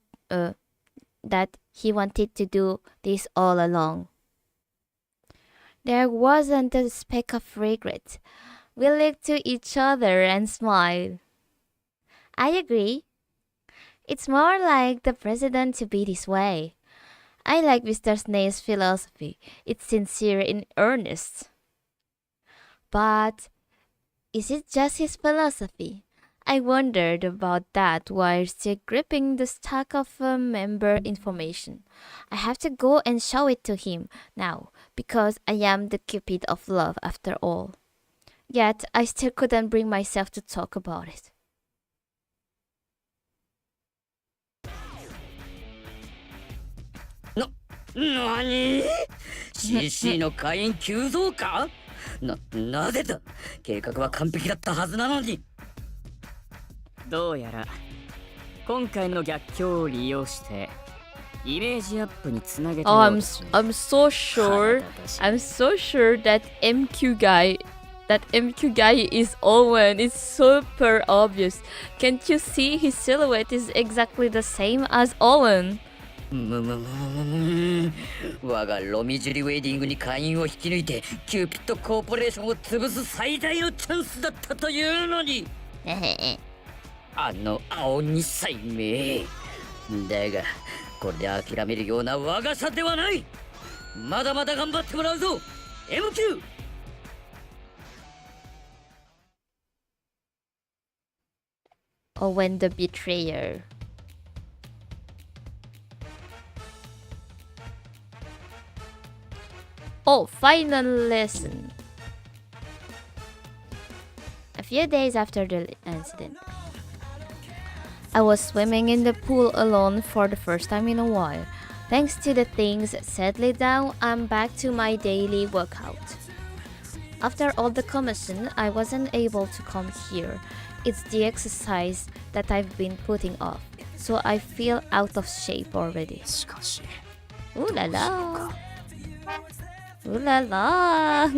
A: do this all along. There wasn't a speck of regret. We looked to each other and smiled. I agree. It's more like the president to be this way. I like Mr. Snail's philosophy. It's sincere and earnest. But is it just his philosophy? I wondered about that while still gripping the stack of member information. I have to go and show it to him now, because I am the Cupid of love after all. Yet I still couldn't bring myself to talk about it.
J: なに ?CC の会員急増か？なぜだ？計画は完璧だったはずなのに。
K: どうやら今回の逆境を利用してイメージアップにつなげた
A: Oh,
K: ようですね。
A: I'm so sure that MQ guy is Owen. It's super obvious. Can't you see his silhouette is exactly the same as Owen?
J: 我がロミジュリウェディングに会員を引き抜いてキューピッドコーポレーションを潰す最大のチャンスだったというのにあの青二歳めだがこれで諦めるような我が社ではない。まだまだ頑張ってもらうぞ MQ。
A: Owen the betrayer. Oh, final lesson. A few days after the incident, I was swimming in the pool alone for the first time in a while. Thanks to the things settling down, I'm back to my daily workout. After all the commotion, I wasn't able to come here. It's the exercise that I've been putting off, so I feel out of shape already.
B: しかし
A: Ooh la
B: どうしよう
A: la.
B: か
A: Ooh la la.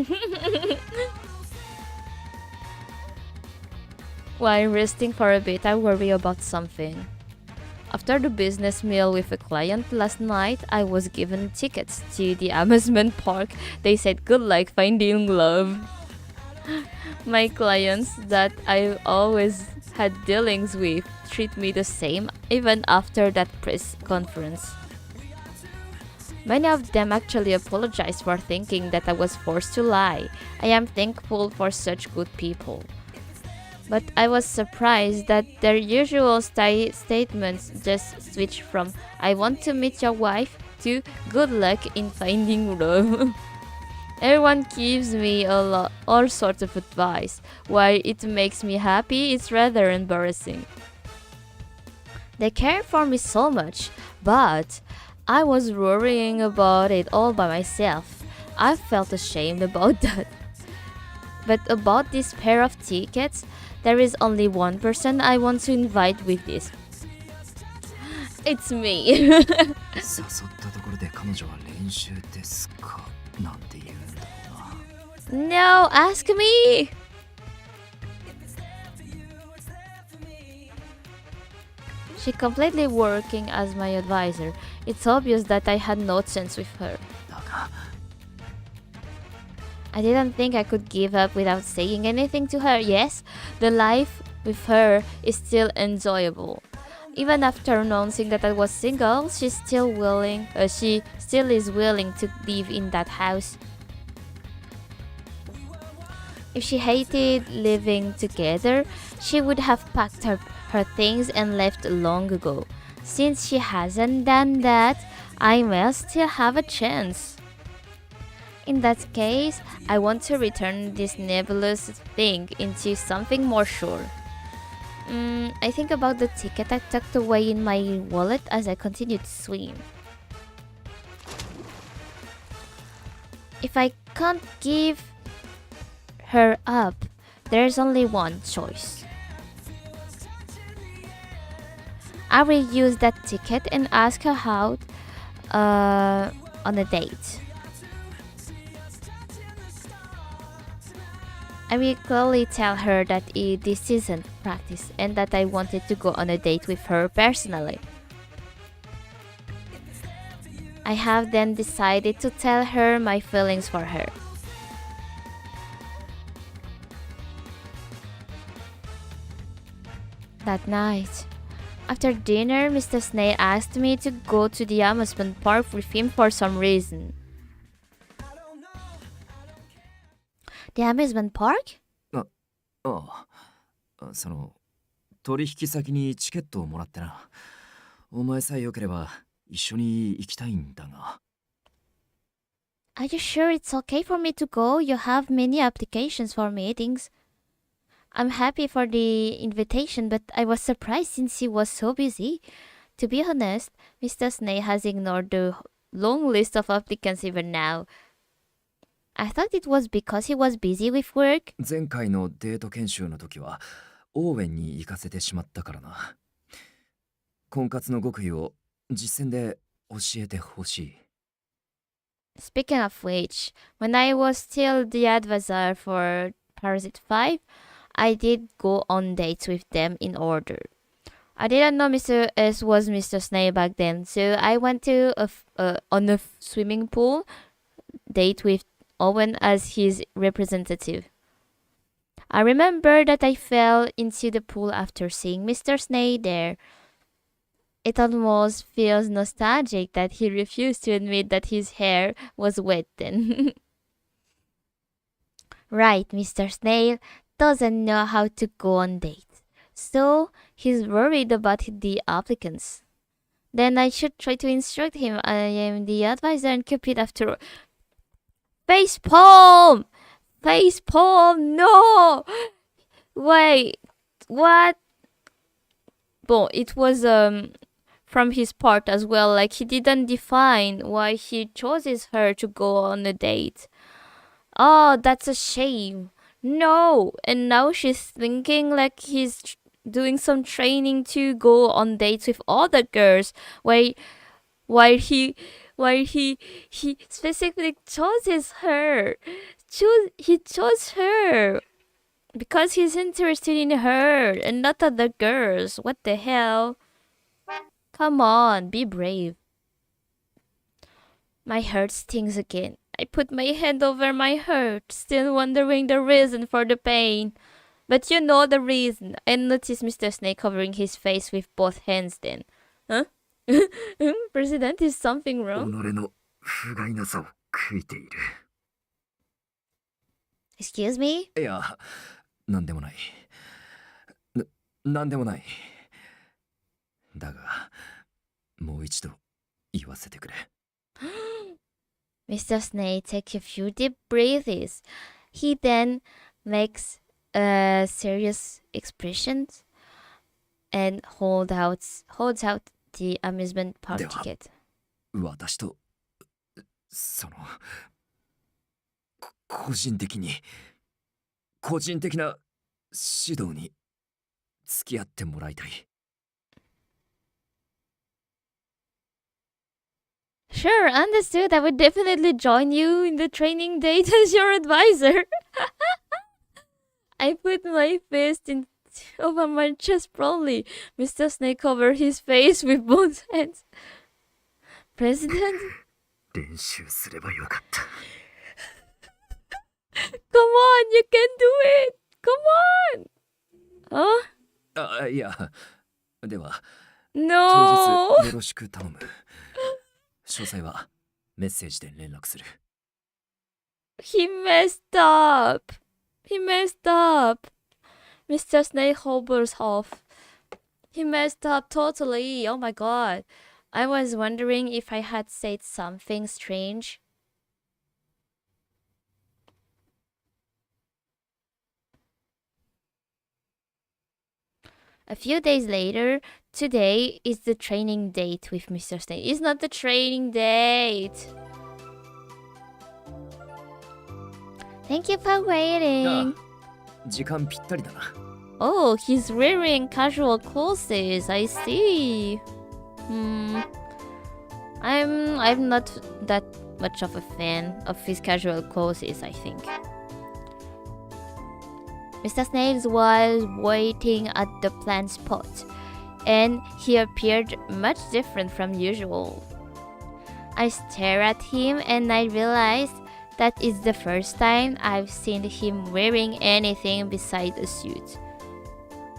A: While resting for a bit, I worry about something. After the business meal with a client last night, I was given tickets to the amusement park. They said good luck finding love. My clients that I've always had dealings with treat me the same even after that press conference. Many of them actually apologized for thinking that I was forced to lie. I am thankful for such good people. But I was surprised that their usual statements just switched from I want to meet your wife to good luck in finding love. Everyone gives me all sorts of advice. While it makes me happy, it's rather embarrassing. They care for me so much, but I was worrying about it all by myself. I felt ashamed about that. But about this pair of tickets, there is only one person I want to invite with this. It's me.
B: 誘ったところで彼女は練習ですかなんて言うんだろうな
A: No, ask me. She completely working as my advisor. It's obvious that I had no chance with her.
B: だが
A: I didn't think I could give up without saying anything to her. Yes, the life with her is still enjoyable. Even after announcing that I was single, she still is willing to live in that house. If she hated living together, she would have packed her things and left long ago. Since she hasn't done that, I may still have a chance. In that case, I want to return this nebulous thing into something more sure. I think about the ticket I tucked away in my wallet as I continued to swim. If I can't give her up, there's only one choice. I will use that ticket and ask her out on a date. I will clearly tell her that this isn't practice and that I wanted to go on a date with her personally. I have then decided to tell her my feelings for her. That night, after dinner, Mr. Snail asked me to go to the amusement park with him for some reason. The amusement park?
B: ああその取引先にチケットをもらってなお前さえよければ一緒に行きたいんだが
A: Are you sure it's okay for me to go? You have many applications for meetings. I'm happy for the invitation, but I was surprised since he was so busy. To be honest, Mr. Snail has ignored the long list of applicants even now. I thought it was because he was busy with work.
B: 前回のデート研修の時はオーウェンに行かせてしまったからな婚活の極意を実践で教えてほしい
A: Speaking of which, when I was still the advisor for Parasite 5, I did go on dates with them in order. I didn't know Mr. S was Mr. Snail back then, so I went to on a swimming pool date with Owen as his representative. I remember that I fell into the pool after seeing Mr. Snail there. It almost feels nostalgic that he refused to admit that his hair was wet then. Right, Mr. Snail doesn't know how to go on dates, so he's worried about the applicants. Then I should try to instruct him. I am the advisor and Cupid after all. Facepalm! Facepalm! No! Wait, what? Well, it was from his part as well. Like, he didn't define why he chooses her to go on a date. Oh, that's a shame. No, and now she's thinking like he's doing some training to go on dates with other girls. Why he specifically chooses her. He chose her because he's interested in her and not other girls. What the hell? Come on, be brave. My heart stings again. I put my hand over my heart, still wondering the reason for the pain. But you know the reason. I noticed Mr. Snake covering his face with both hands then. Huh? President, is something wrong?
B: 己の不甲斐なさを悔いている。
A: Excuse me?
B: いや、なんでもない。なんでもない。だが、もう一度言わせてくれ。
A: Mr. Snake takes a few deep breaths. He then makes serious expressions and holds out the amusement park
B: では、
A: ticket.
B: 私と個人的な指導に付き合ってもらいたい。
A: Sure, understood. I would definitely join you in the training date as your advisor. I put my fist over my chest proudly. Mr. Snake covered his face with both hands. President?
B: 練習すればよかった。
A: Come on, you can do it! Come on! Huh?
B: いや、では、
A: No!
B: 当日よろしく頼む。詳細はメッセージで連絡する。
A: He messed up. Mr. Snake hovers off. He messed up totally. Oh my god. I was wondering if I had said something strange. A few days later, today is the training date with Mr. Snake. It's not the training date. Thank you for waiting.
B: 時間ぴったりだな。
A: Oh, he's wearing casual clothes. I see. I'm not that much of a fan of his casual clothes, I think. Mr. Snail was waiting at the planned spot, and he appeared much different from usual. I stare at him and I realized that it's the first time I've seen him wearing anything besides a suit.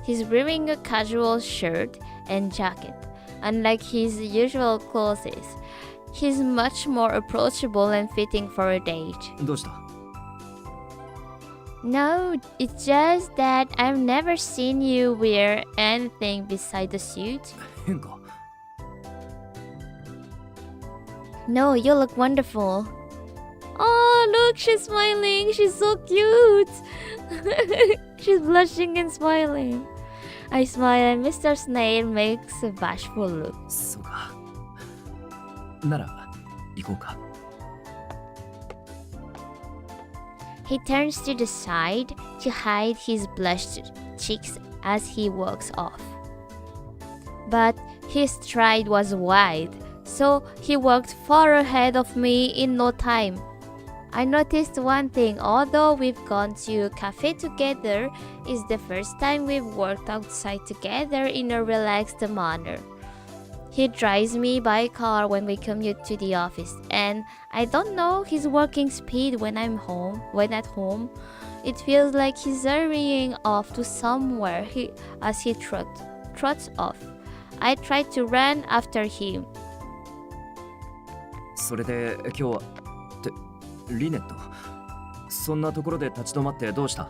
A: He's wearing a casual shirt and jacket. Unlike his usual clothes, he's much more approachable and fitting for a date.
B: どうした？
A: No, it's just that I've never seen you wear anything besides a suit.
B: 変か？
A: No, you look wonderful. Oh, look, she's smiling. She's so cute. She's blushing and smiling. I smile and Mr. Snail makes a bashful look.
B: そうか。なら、行こうか。
A: He turns to the side to hide his blushed cheeks as he walks off. But his stride was wide, so he walked far ahead of me in no time. I noticed one thing: although we've gone to a cafe together, it's the first time we've worked outside together in a relaxed manner. He drives me by car when we commute to the office, and I don't know his working speed when at home. It feels like he's hurrying off to somewhere as he trots off. I try to run after him.
B: それで今日はってリネット、そんなところで立ち止まってどうした？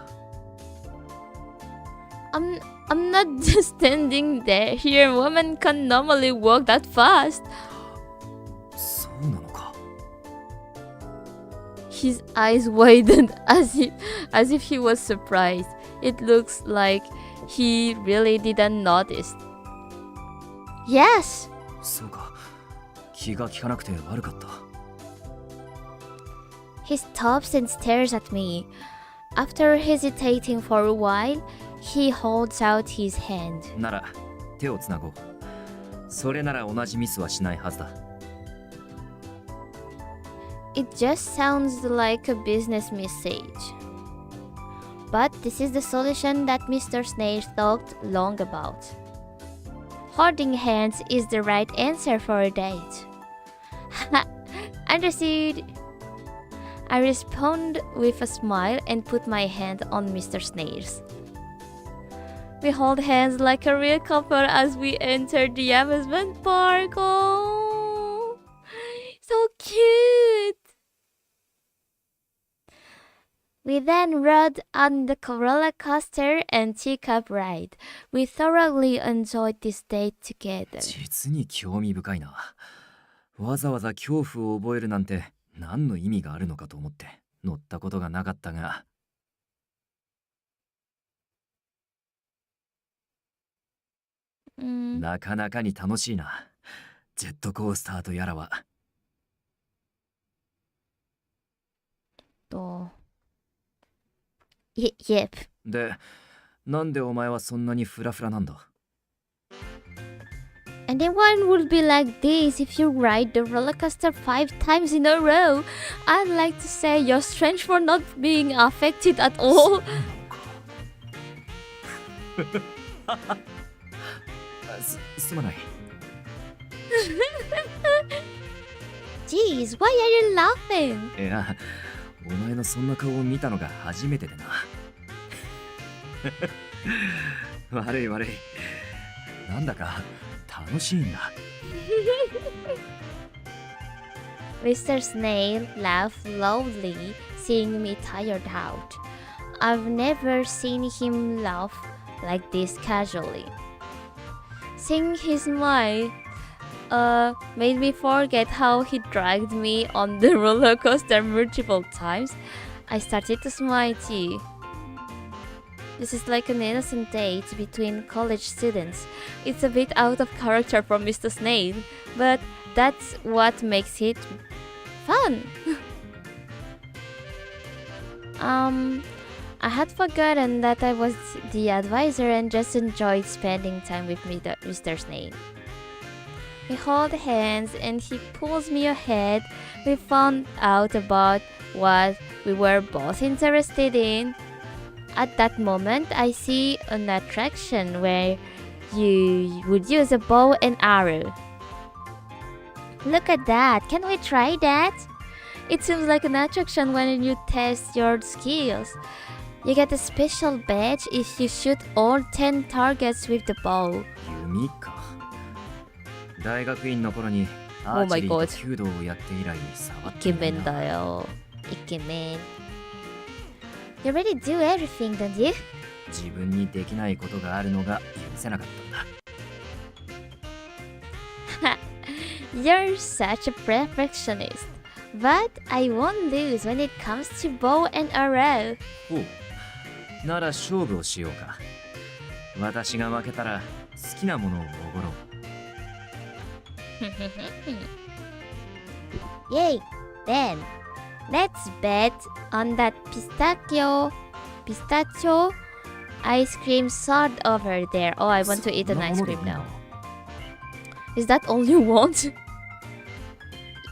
A: I'm not just standing there. Here, women can't normally walk that fast.
B: そうなのか。
A: His eyes widened as if he was surprised. It looks like he really didn't notice. Yes.
B: そうか。気が利かなくて悪かった。
A: He stops and stares at me. After hesitating for a while, he holds out his hand.
B: なら手をつなごう。それなら同じミスはしないはずだ。
A: It just sounds like a business message. But this is the solution that Mr. Snail thought long about. Holding hands is the right answer for a date. Understood. I respond with a smile and put my hand on Mr. Snail's. We hold hands like a real couple as we enter the amusement park. Oh, so cute! We then rode on the roller coaster and teacup ride. We thoroughly enjoyed this date together.
B: 実に興味深いな。わざわざ恐怖を覚えるなんて何の意味があるのかと思って乗ったことがなかったが。なかなかに楽しいな。ジェットコースターとやらは。
A: Yep.
B: で、なんでお前はそんなにフラフラなんだ？
A: Anyone would be like this if you ride the roller coaster 5 times in a row. I'd like to say you're strange for not being affected at all.
B: すまない。
A: Jeez, why are you laughing?
B: いや、お前のそんな顔を見たのが初めてでな。悪い悪い。なんだか楽しいんだ。
A: Mr. Snail laughed loudly, seeing me tired out. I've never seen him laugh like this casually. Seeing his smile made me forget how he dragged me on the roller coaster multiple times. I started to smile too. This is like an innocent date between college students. It's a bit out of character from Mr. Snail, but that's what makes it fun. I had forgotten that I was the advisor and just enjoyed spending time with Mr. Snail. We hold hands and he pulls me ahead. We found out about what we were both interested in. At that moment, I see an attraction where you would use a bow and arrow. Look at that! Can we try that? It seems like an attraction when you test your skills. You get a special badge if you shoot all 10 targets with the bow.
B: 弓か。大学院の頃にアーチェリーと弓道をやって以来触ってないな。イケメンだよ。イケメン。You really do everything, don't you? 自分にできないことがあるのが許せなかったんだ。
A: You're such a perfectionist. But I won't lose when it comes to bow and arrow.
B: おう。なら勝負をしようか。私が負けたら好きなものをおごろう。
A: Yay! Then, let's bet on that pistachio ice cream sword over there. Oh, I want to eat an ice cream now. Is that all you want?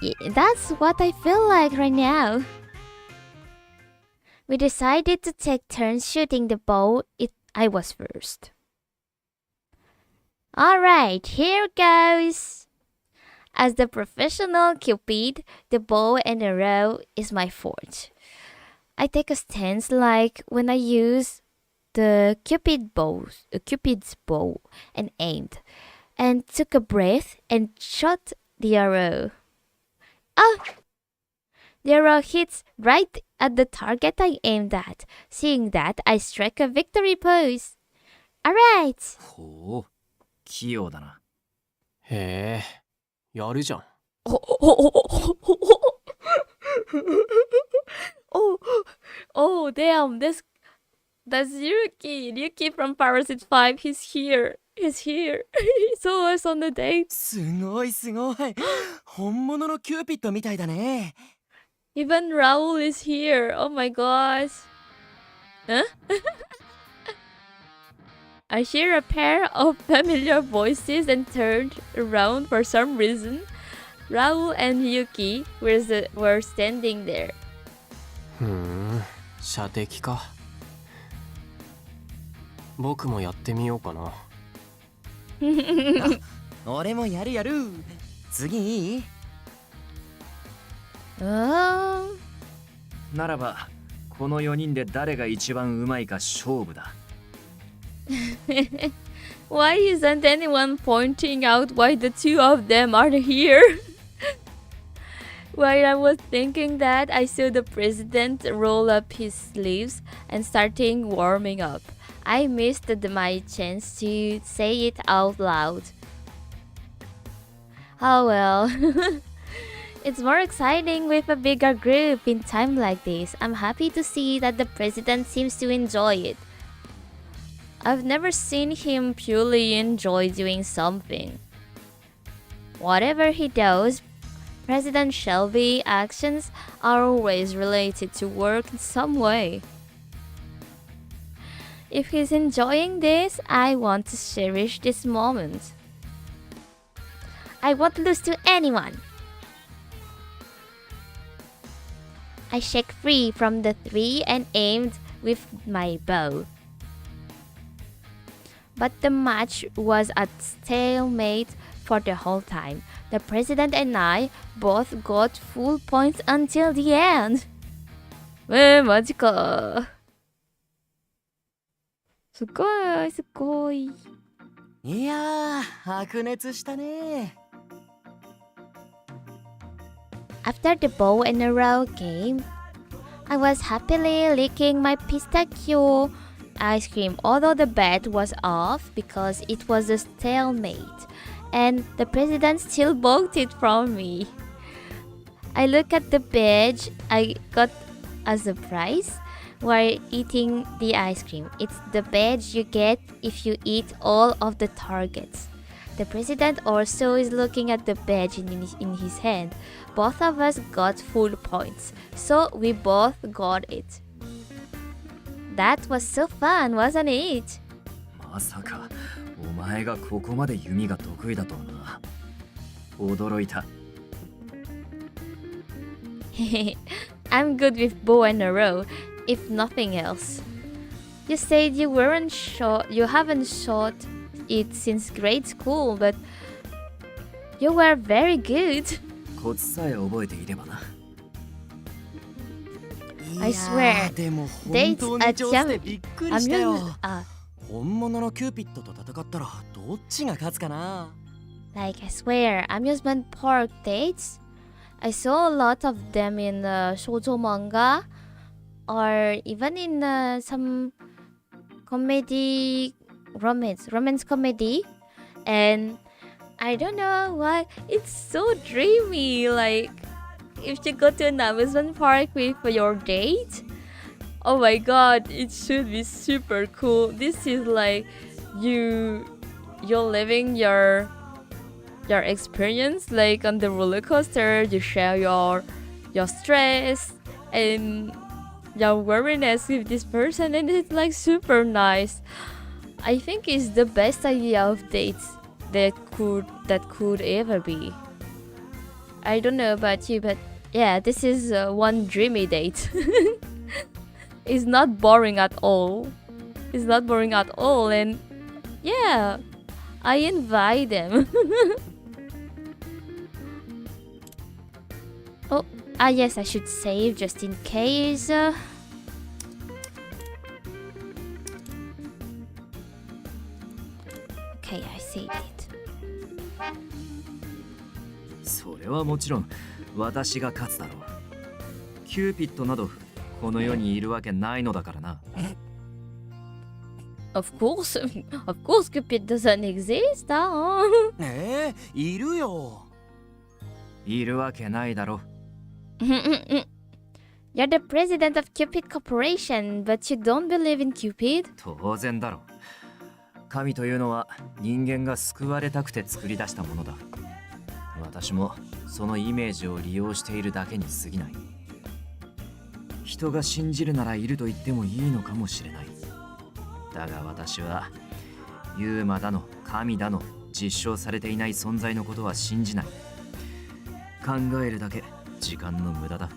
A: Yeah, that's what I feel like right now. We decided to take turns shooting the bow. I was first. Alright, here goes. As the professional Cupid, the bow and arrow is my forte. I take a stance like when I use the Cupid's bow and aimed, and took a breath and shot the arrow. Ah! The arrow hits right at the target I aimed at. Seeing that, I strike a victory pose. Alright!
B: ほう、器用だな。
G: へえ、やるじゃん。
A: Oh, damn, that's Ryuki from Parasite 5. He's here. He saw us on the date.
I: すごいすごい。本物のキューピッドみたいだね。
A: Even Raul is here. Oh my gosh. Huh? I hear a pair of familiar voices and turned around for some reason. Raul and Yuki were standing there.
L: ふん、射的か。僕もやってみようかな。
I: 俺もやるやる。次いい？Oh.
B: ならばこの4人で誰が一番うまいか勝負だ。
A: Why isn't anyone pointing out why the two of them are here? While I was thinking that, I saw the president roll up his sleeves and starting warming up. I missed my chance to say it out loud. Oh well. It's more exciting with a bigger group in time like this. I'm happy to see that the president seems to enjoy it. I've never seen him purely enjoy doing something. Whatever he does, President Shelby's actions are always related to work in some way. If he's enjoying this, I want to cherish this moment. I won't lose to anyone. I shake free from the three and aimed with my bow. But the match was a stalemate for the whole time. The president and I both got full points until the end. マジか。すごいすごい。
I: いやー、白熱したね。
A: After the bow and arrow game, I was happily licking my pistachio ice cream, although the bet was off because it was a stalemate, and the president still bought it from me. I look at the badge I got as a prize while eating the ice cream. It's the badge you get if you eat all of the targets. The president also is looking at the badge in his hand. Both of us got full points, so we both got it. That was so fun, wasn't it?
B: まさかお前がここまで弓が得意だとはな。驚いた。
A: I'm good with bow and arrow, if nothing else. You said you haven't shot it since grade school, but you were very good.
B: コツさえ覚えていればな。
A: I swear,
I: でも
A: dates
I: 本当
A: at
I: に上手でびっくりしたよ。
A: ah,
I: 本物のキューピッドと戦ったらどっちが勝つかな。
A: like I swear, amusement park dates? I saw a lot of them in shoujo manga, or even in some romance comedy, and I don't know why it's so dreamy. Like if you go to an amusement park with your date, oh my god, it should be super cool. This is like you're living your experience like on the roller coaster. You share your stress and your worriness with this person, and it's like super nice. I think it's the best idea of dates that could ever be. I don't know about you, but yeah, this is one dreamy date. It's not boring at all. It's not boring at all, and yeah, I invite them. Oh, yes, I should save just in case. Okay, I saved it.
B: それはもちろん私が勝つだろう。キューピッドなどこの世にいるわけないのだからな。
A: Of course, Cupid doesn't exist.
I: いるよ。
B: いるわけないだろ。
A: You're the president of Cupid Corporation, but you don't believe in Cupid?
B: 当然だろ。神というのは人間が救われたくて作り出したものだ。私もそのイメージを利用しているだけに過ぎない。人が信じるならいると言ってもいいのかもしれない。だが私はユーマだの神だの実証されていない存在のことは信じない。考えるだけ時間の無駄だ。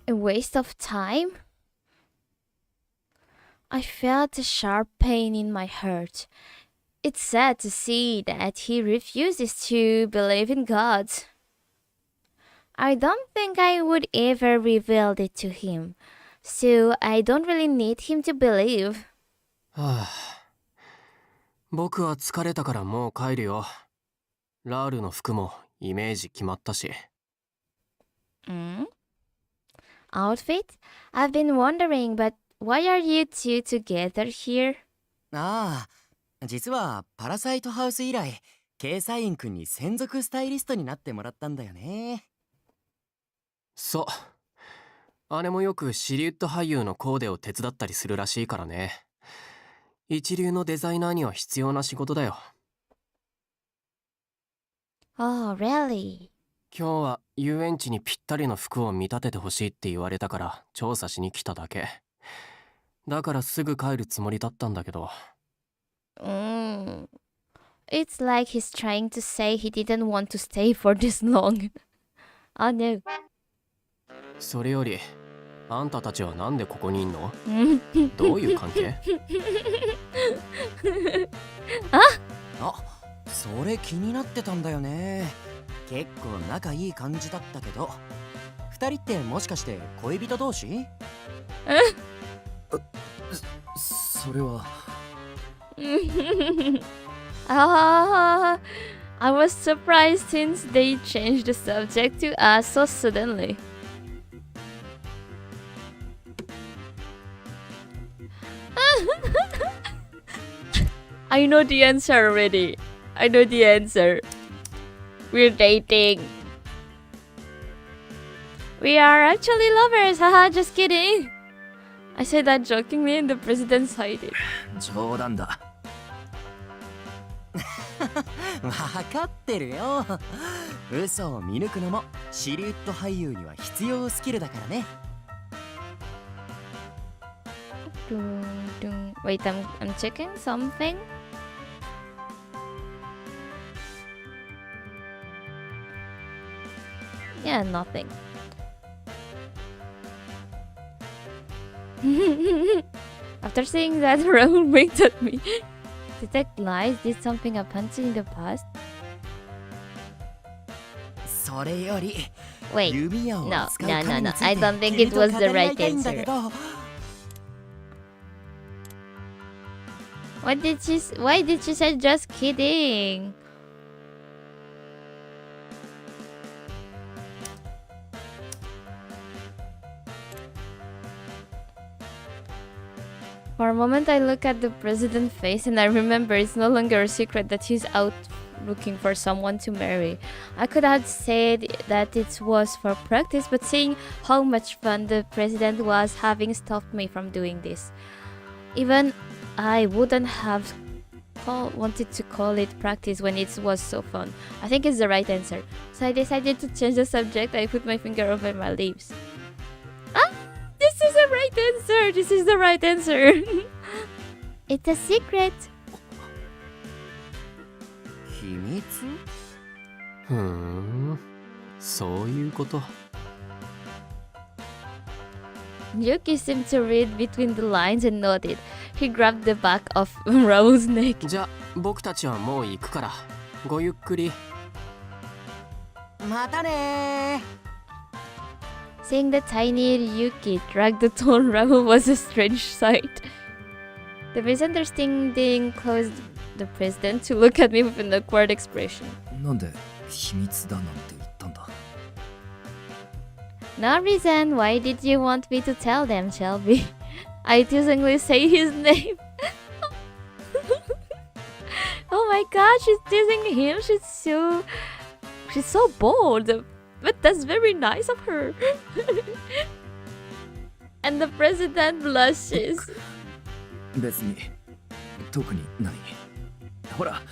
A: A waste of time? I felt a sharp pain in my heart. It's sad to see that he refuses to believe in God. I don't think I would ever reveal it to him, so I don't really need him to believe.
L: はあ、僕は疲れたからもう帰るよ。ラールの服もイメージ決まったし。
A: Outfit? I've been wondering, but why are you two together here?
M: ああ、実はパラサイトハウス以来、ケイサイン君に専属スタイリストになってもらったんだよね。
L: そう。姉もよくシリウッド俳優のコーデを手伝ったりするらしいからね。一流のデザイナーには必要な仕事だよ。
A: Oh, really?
L: 今日は遊園地にぴったりの服を見立ててほしいって言われたから調査しに来ただけ。だからすぐ帰るつもりだったんだけど。
A: It's like he's trying to say he didn't want to stay for this long. Oh no.
L: それより、あんたたちはなんでここにいんの？どういう関係？
M: あ、それ気になってたんだよね。結構仲いい感じだったけど、二人ってもしかして恋人同士？
B: それは。
A: I was surprised since they changed the subject to us so suddenly. I know the answer already. I know the answer. We're dating. We are actually lovers. Haha, just kidding. I said that jokingly and the president sided.
B: 冗談だ。
M: わかってるよ。嘘を見抜くのもシリウッド俳優には必要スキルだからね。
A: Wait, I'm checking something. Yeah, nothing. After seeing that, Raul winked at me. Detect lies? Did something happen in the past?
M: それより
A: Wait,
M: 弓矢を
A: no,
M: 使う
A: no,
M: 神
A: no,
M: に
A: no.
M: つい
A: I
M: て
A: don't think
M: 君
A: it
M: と
A: was
M: 語
A: the
M: り合い
A: right
M: たいんだけ
A: answer.
M: ど。
A: Why did she say just kidding? For a moment I look at the president's face and I remember it's no longer a secret that he's out looking for someone to marry. I could have said that it was for practice, but seeing how much fun the president was having stopped me from doing this. Even I wouldn't have wanted to call it practice when it was so fun. I think it's the right answer. So I decided to change the subject. I put my finger over my lips. Ah! This is the right answer! This is the right answer! It's a secret!
M: 秘密？
L: ふーん、そういうこと。
A: Yuki seemed to read between the lines and nodded. He grabbed the back of Raul's neck.
L: じゃあ僕たちはもう行くから。ごゆっくり。
M: またねー。
A: Seeing the tiny Yuki drag the tall Raul was a strange sight. The misunderstanding caused the president to look at me with an awkward expression.
B: なんで秘密だなんて言ったんだ。
A: No reason. Why did you want me to tell them, Shelby? I teasingly say his name. Oh my god, she's teasing him. She's so bold. But that's very nice of her. And the president blushes.
B: 別に特にない。ほら、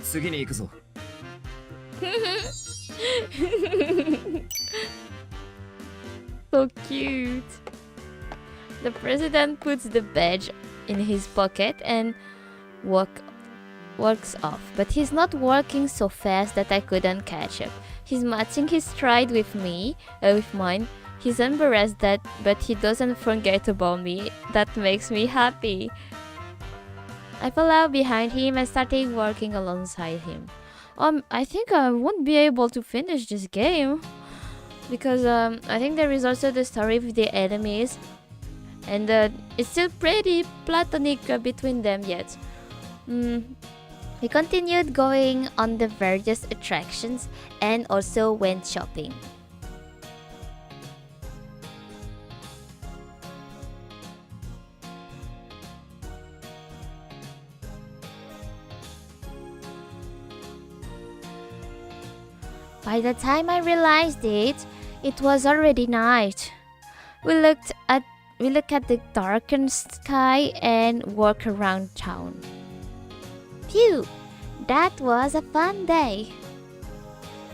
B: 次に行くぞ。
A: So cute. The president puts the badge in his pocket and walks off, but he's not walking so fast that I couldn't catch up. He's matching his stride with mine. He's embarrassed that, but he doesn't forget about me. That makes me happy. I fell out behind him and started walking alongside him. I think I won't be able to finish this game because I think there is also the story with the enemies, and it's still pretty platonic between them yet. We continued going on the various attractions and also went shopping. By the time I realized it, it was already night. We looked at the darkened sky and walked around town. Phew! That was a fun day.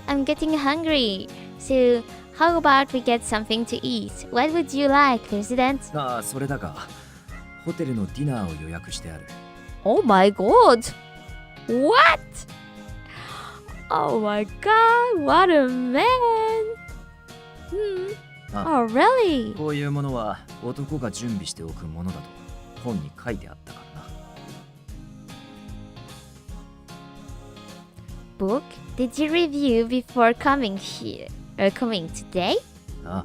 A: I'm getting hungry, so how about we get something to eat? What would you like, President?
B: ああ、それだが、ホテルのディナーを予約してある。
A: Oh my god! What? Oh my god, what a man! Oh really?
B: こういうものは男が準備しておくものだと本に書いてあったからな。
A: Book? Did you review before coming here? Coming today?
B: ああ。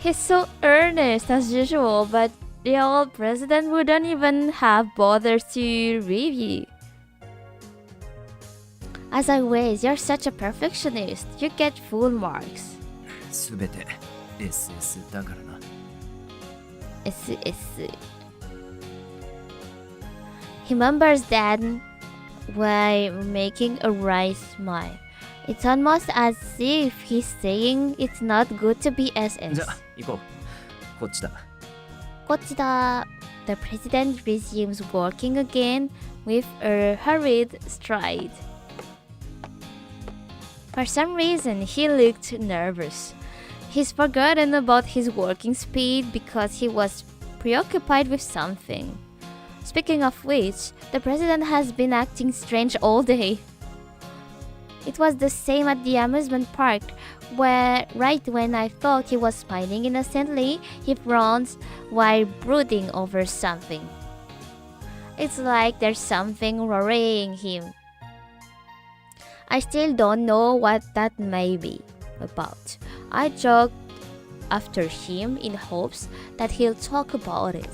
A: He's so earnest as usual, but the old president wouldn't even have bothered to review. As always, you're such a perfectionist. You get full marks.
B: すべて SS だからな。
A: SS. He mumbles that while making a wry smile. It's almost as if he's saying it's not good to be SS.
B: じゃあ、行こう。こっちだ。
A: こっちだ. The president resumes walking again with a hurried stride. For some reason, he looked nervous. He's forgotten about his walking speed because he was preoccupied with something. Speaking of which, the president has been acting strange all day. It was the same at the amusement park, where right when I thought he was smiling innocently, he frowns while brooding over something. It's like there's something worrying him. I still don't know what that may be about. I jogged after him in hopes that he'll talk about it.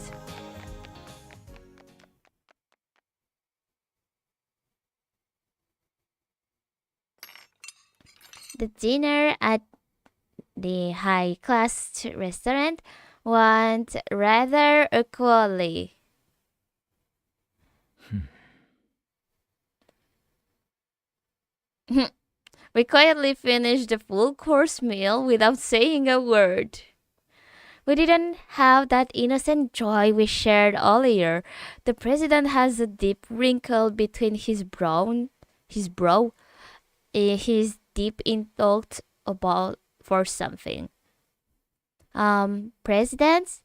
A: The dinner at the high-class restaurant went rather equally. We quietly finished the full-course meal without saying a word. We didn't have that innocent joy we shared earlier. The president has a deep wrinkle between his brow. He's deep in thought about for something. President?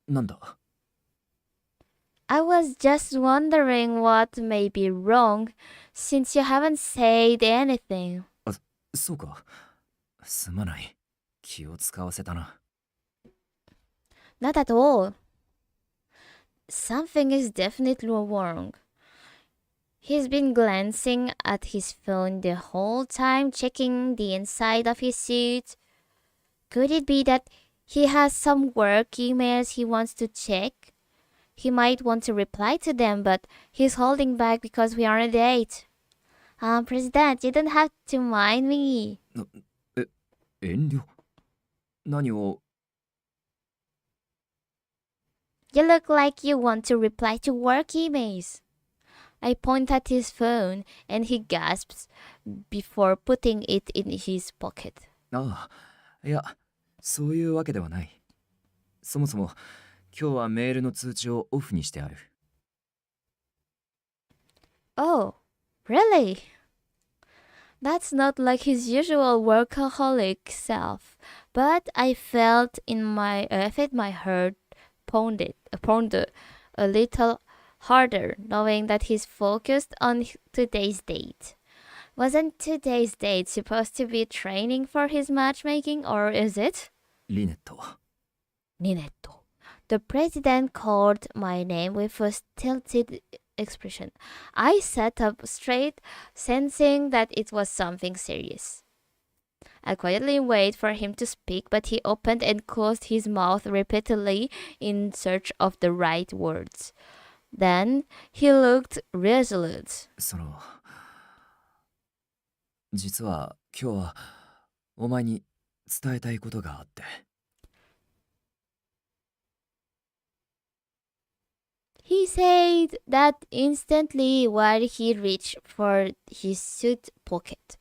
B: なんだ?
A: I was just wondering what may be wrong since you haven't said anything.
B: あ、そうか。すまない。気を使わせたな。
A: Not at all. Something is definitely wrong. He's been glancing at his phone the whole time, checking the inside of his suit. Could it be that he has some work emails he wants to check? He might want to reply to them, but he's holding back because we are on a date. President, you don't have to mind me.
B: 遠慮? 何を?
A: You look like you want to reply to work emails. I point at his phone and he gasps before putting it in his pocket.
B: ああ、いや、そういうわけではない。そもそも、今日はメールの通知をオフにしてある。
A: Oh, Really? That's not like his usual workaholic self, but I felt my heart pounded a little harder, knowing that he's focused on today's date. Wasn't today's date supposed to be training for his matchmaking, or is it?
B: リネット。
A: Ninetto. The president called my name with a tilted expression. I sat up straight, sensing that it was something serious. I quietly waited for him to speak, but he opened and closed his mouth repeatedly in search of the right words. Then he looked resolute.
B: 実は今日はお前に伝えたいことがあって。
A: He said that instantly while he reached for his suit pocket.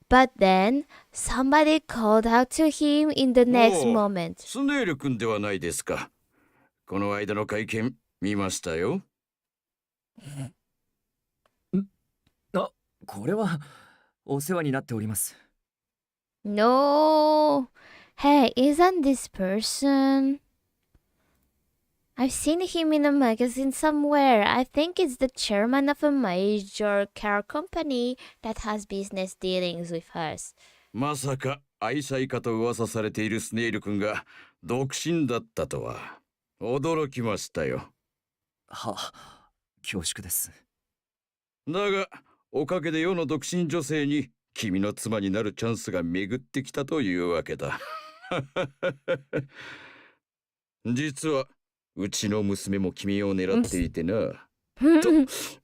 A: But then somebody called out to him in the next moment.
N: スネール君ではないですか。この間の会見見ましたよ。
B: あ、これはお世話になっております。
A: No. Hey, isn't this person? I've seen him in a magazine somewhere. I think it's the chairman of a major car company that has business dealings with us.
N: まさか愛妻家と噂されているスネイル君が独身だったとは驚きましたよ。
B: は、恐縮です。
N: だがおかげで世の独身女性に君の妻になるチャンスが巡ってきたというわけだ。実はうちの娘も君を狙っていてな。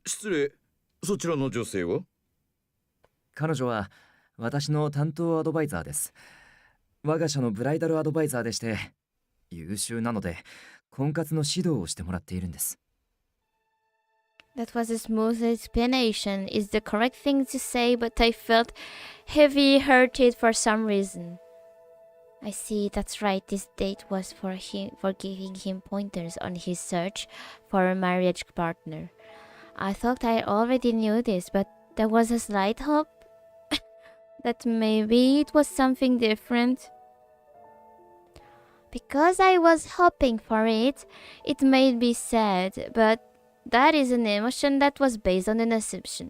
N: 失礼、そちらの女性は？
B: 彼女は私の担当アドバイザーです。我が社のブライダルアドバイザーでして、優秀なので婚活の指導をしてもらっているんです。
A: That was a smooth explanation. Is the correct thing to say, but I felt heavy-hearted for some reason. I see, that's right. This date was for giving him pointers on his search for a marriage partner. I thought I already knew this, but there was a slight hope that maybe it was something different. Because I was hoping for it, it made me sad, but that is an emotion that was based on an assumption.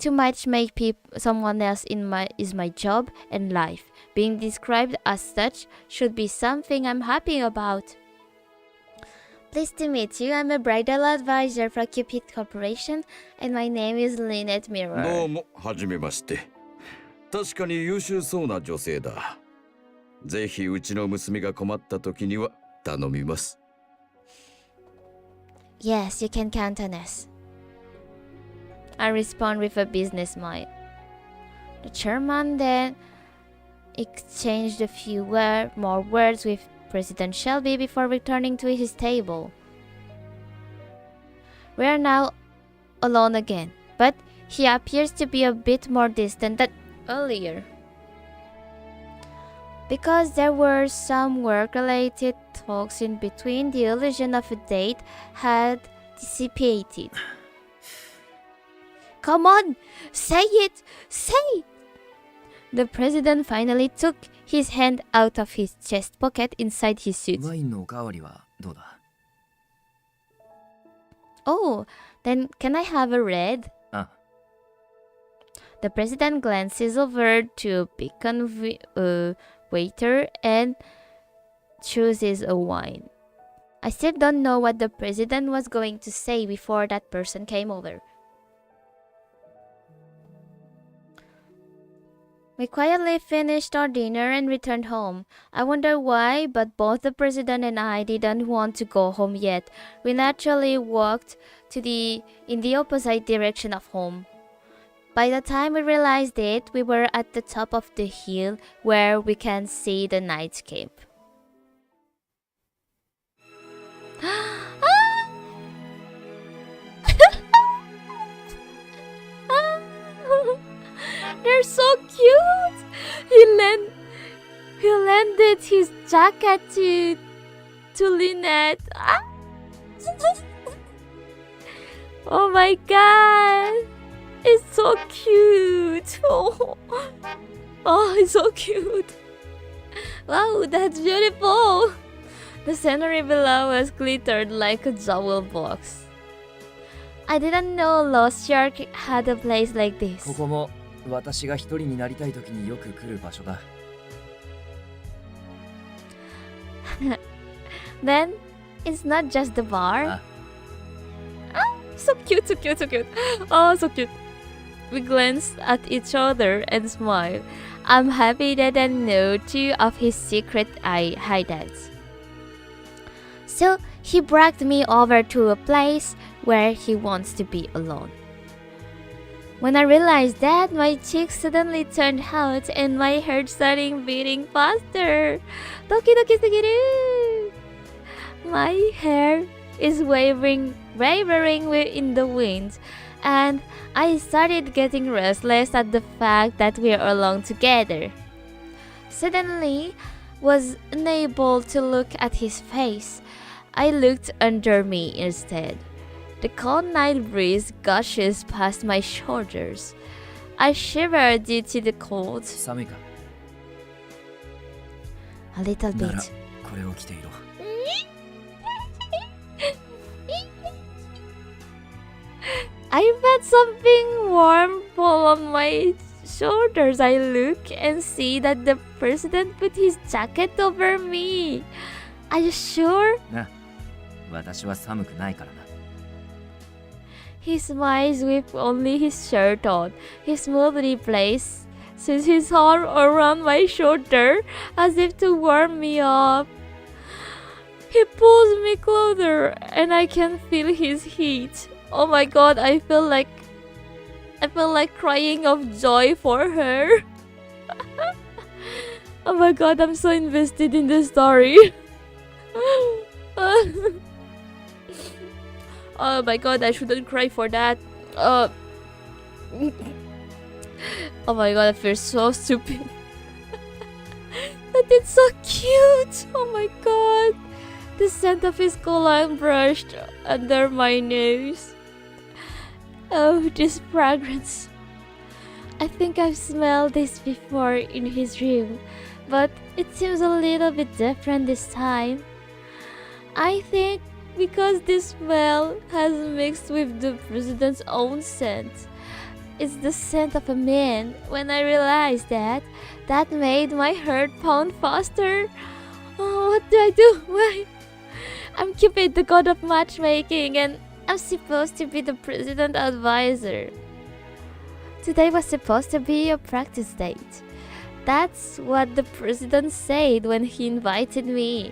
A: To matchmake someone else is my job and life. Being described as such should be something I'm happy about. Pleased to meet you. I'm a bridal advisor for Cupid Corporation, and my name is Lynette Mirror.
N: どうも、はじめまして。確かに優秀そうな女性だ。ぜひうちの娘が困った時には頼みます。
A: Yes, you can count on us. I respond with a business smile. The chairman then exchanged a few more words with President Shelby before returning to his table. We are now alone again, but he appears to be a bit more distant than earlier. Because there were some work-related talks in between, the illusion of a date had dissipated. Come on! Say it! Say! The president finally took his hand out of his chest pocket inside his suit.
B: ワインのおかわりはどうだ?
A: Oh, then can I have a red? The president glances over to a beacon waiter and chooses a wine. I still don't know what the president was going to say before that person came over. We quietly finished our dinner and returned home. I wonder why, but both the president and I didn't want to go home yet. We naturally walked in the opposite direction of home. By the time we realized it, we were at the top of the hill where we can see the nightscape. They're so cute! He landed his jacket to Lynette. Oh my god! It's so cute. Oh, it's so cute. Wow, that's beautiful. The scenery below us glittered like a jewel box. I didn't know Lost Shark had a place like this.
B: ここも私が一人になりたい時によく来る場所だ。
A: Then, it's not just the bar. So cute, so cute, so cute. Oh, so cute. We glanced at each other and smiled. I'm happy that I know two of his secret hideouts. So, he brought me over to a place where he wants to be alone. When I realized that, my cheeks suddenly turned hot and my heart started beating faster. Doki doki sugiru! My hair is wavering in the wind, and I started getting restless at the fact that we're alone together. Suddenly, was unable to look at his face. I looked under me instead. The cold night breeze gushes past my shoulders. I shivered due to the cold.
B: 寒いか?
A: A little
B: なら
A: bit.
B: これを着ていろ。
A: I felt something warm fall on my shoulders. I look and see that the president put his jacket over me. Are you sure?
B: な、私は寒くないからな。
A: He smiles with only his shirt on. He smoothly places his arm around my shoulder as if to warm me up. He pulls me closer and I can feel his heat. Oh my god, I feel like crying of joy for her. Oh my god, I'm so invested in the story. Oh my god, I shouldn't cry for that. Oh my god, I feel so stupid. But it's so cute. Oh my god. The scent of his cologne brushed under my nose. Oh, this fragrance. I think I've smelled this before in his room, but it seems a little bit different this time. I think because this smell has mixed with the president's own scent. It's the scent of a man. When I realized that made my heart pound faster. Oh, what do I do? Why? I'm Cupid, the god of matchmaking, and I'm supposed to be the president advisor. Today was supposed to be a practice date. That's what the president said when he invited me.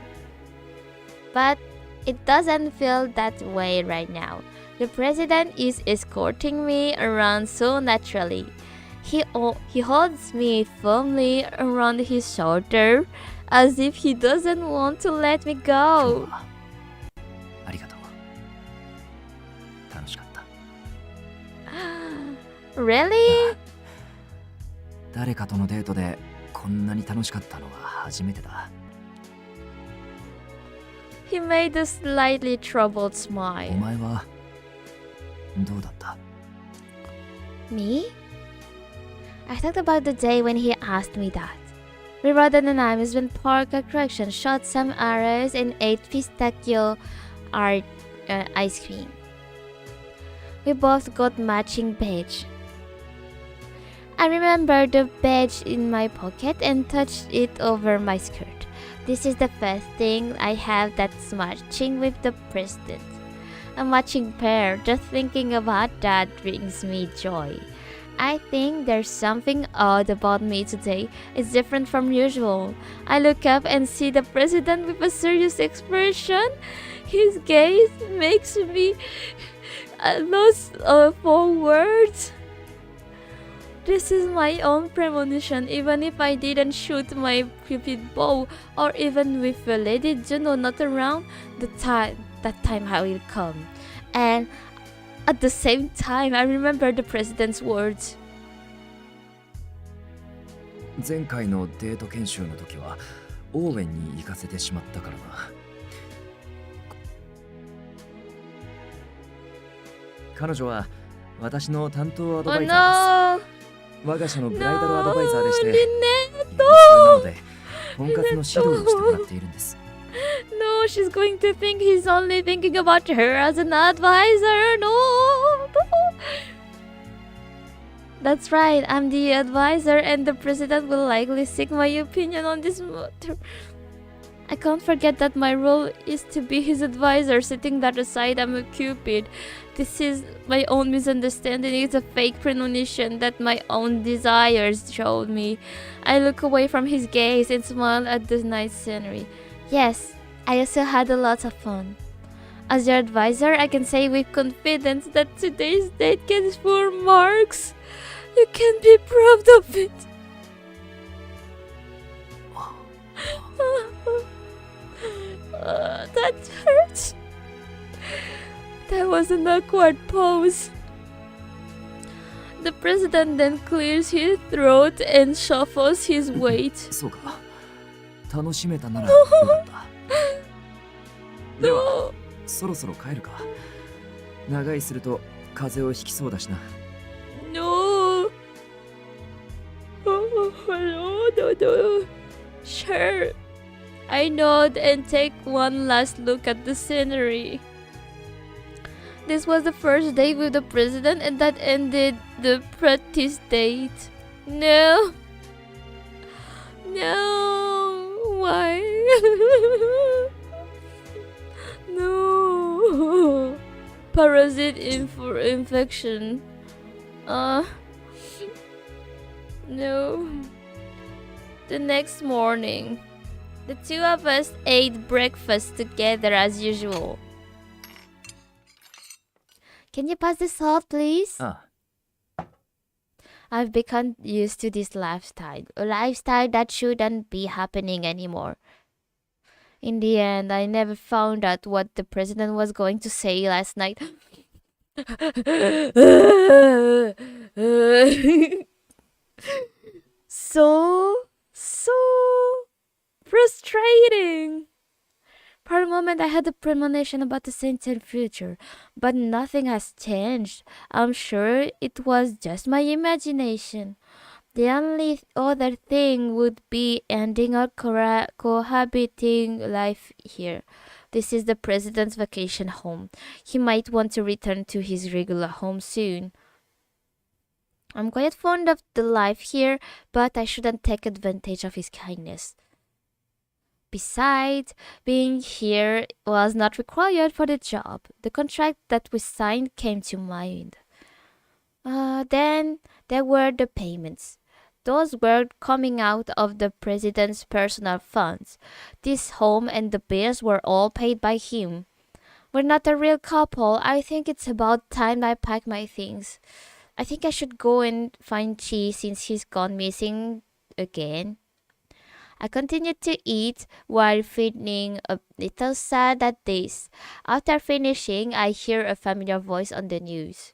A: But it doesn't feel that way right now. The president is escorting me around so naturally. He holds me firmly around his shoulder as if he doesn't want to let me go.
B: ありがとう。楽しかった。
A: Really?
B: 誰かとのデートでこんなに楽しかったのは初めてだ。
A: He made a slightly troubled
B: お
A: smile.
B: 前はどうだった？
A: Me? I thought about the day when he asked me that. We rode an amusement park attraction, shot some arrows, and ate pistachio ice cream. We both got matching badge. I remember the badge in my pocket and touched it over my skirt. This is the first thing I have that's matching with the president. A matching pair. Just thinking about that brings me joy. I think there's something odd about me today. It's different from usual. I look up and see the president with a serious expression. His gaze makes me lost for words. This is my own premonition. Even if I didn't shoot my Cupid bow, or even with Lady Juno not around, that time I will come. And at the same time, I remember the president's words.
B: 前回のデート研修の時はオーウェンに行かせてしまったからな。彼女は私の担当アドバ
A: Oh
B: イザー
A: no!
B: です。我が社のブライダルアドバイザーでして、
A: No,
B: 優
A: Lynette!
B: 秀なので婚活の指導をしてもらっているんです。
A: No, she's going to think he's only thinking about her as an advisor. No! That's right, I'm the advisor and the president will likely seek my opinion on this matter. I can't forget that my role is to be his advisor. Setting that aside, I'm a Cupid. This is my own misunderstanding. It's a fake premonition that my own desires showed me. I look away from his gaze and smile at the night scenery. Yes, I also had a lot of fun. As your advisor, I can say with confidence that today's date gets 4 marks. You can be proud of it. That hurts. That was an awkward pause. The president then clears his throat and shuffles his weight.
B: そうか。楽しめたならよかった。では、そろそろ帰るか。長居すると風邪をひきそうだしな。
A: No. Oh, no. Sure. I nod and take one last look at the scenery. This was the first date with the president and that ended the practice date. No. No. Why? No. Parasite infection. No. The next morning, the two of us ate breakfast together as usual. Can you pass the salt, please? I've become used to this lifestyle, a lifestyle that shouldn't be happening anymore. In the end, I never found out what the president was going to say last night. So frustrating. For a moment, I had a premonition about the certain future, but nothing has changed. I'm sure it was just my imagination. The only other thing would be ending our cohabiting life here. This is the president's vacation home. He might want to return to his regular home soon. I'm quite fond of the life here, but I shouldn't take advantage of his kindness. Besides, being here was not required for the job. The contract that we signed came to mind. Then there were the payments. Those were coming out of the president's personal funds. This home and the bills were all paid by him. We're not a real couple. I think it's about time I pack my things. I think I should go and find Chi since he's gone missing again. I continued to eat while feeling a little sad at this. After finishing, I hear a familiar voice on the news.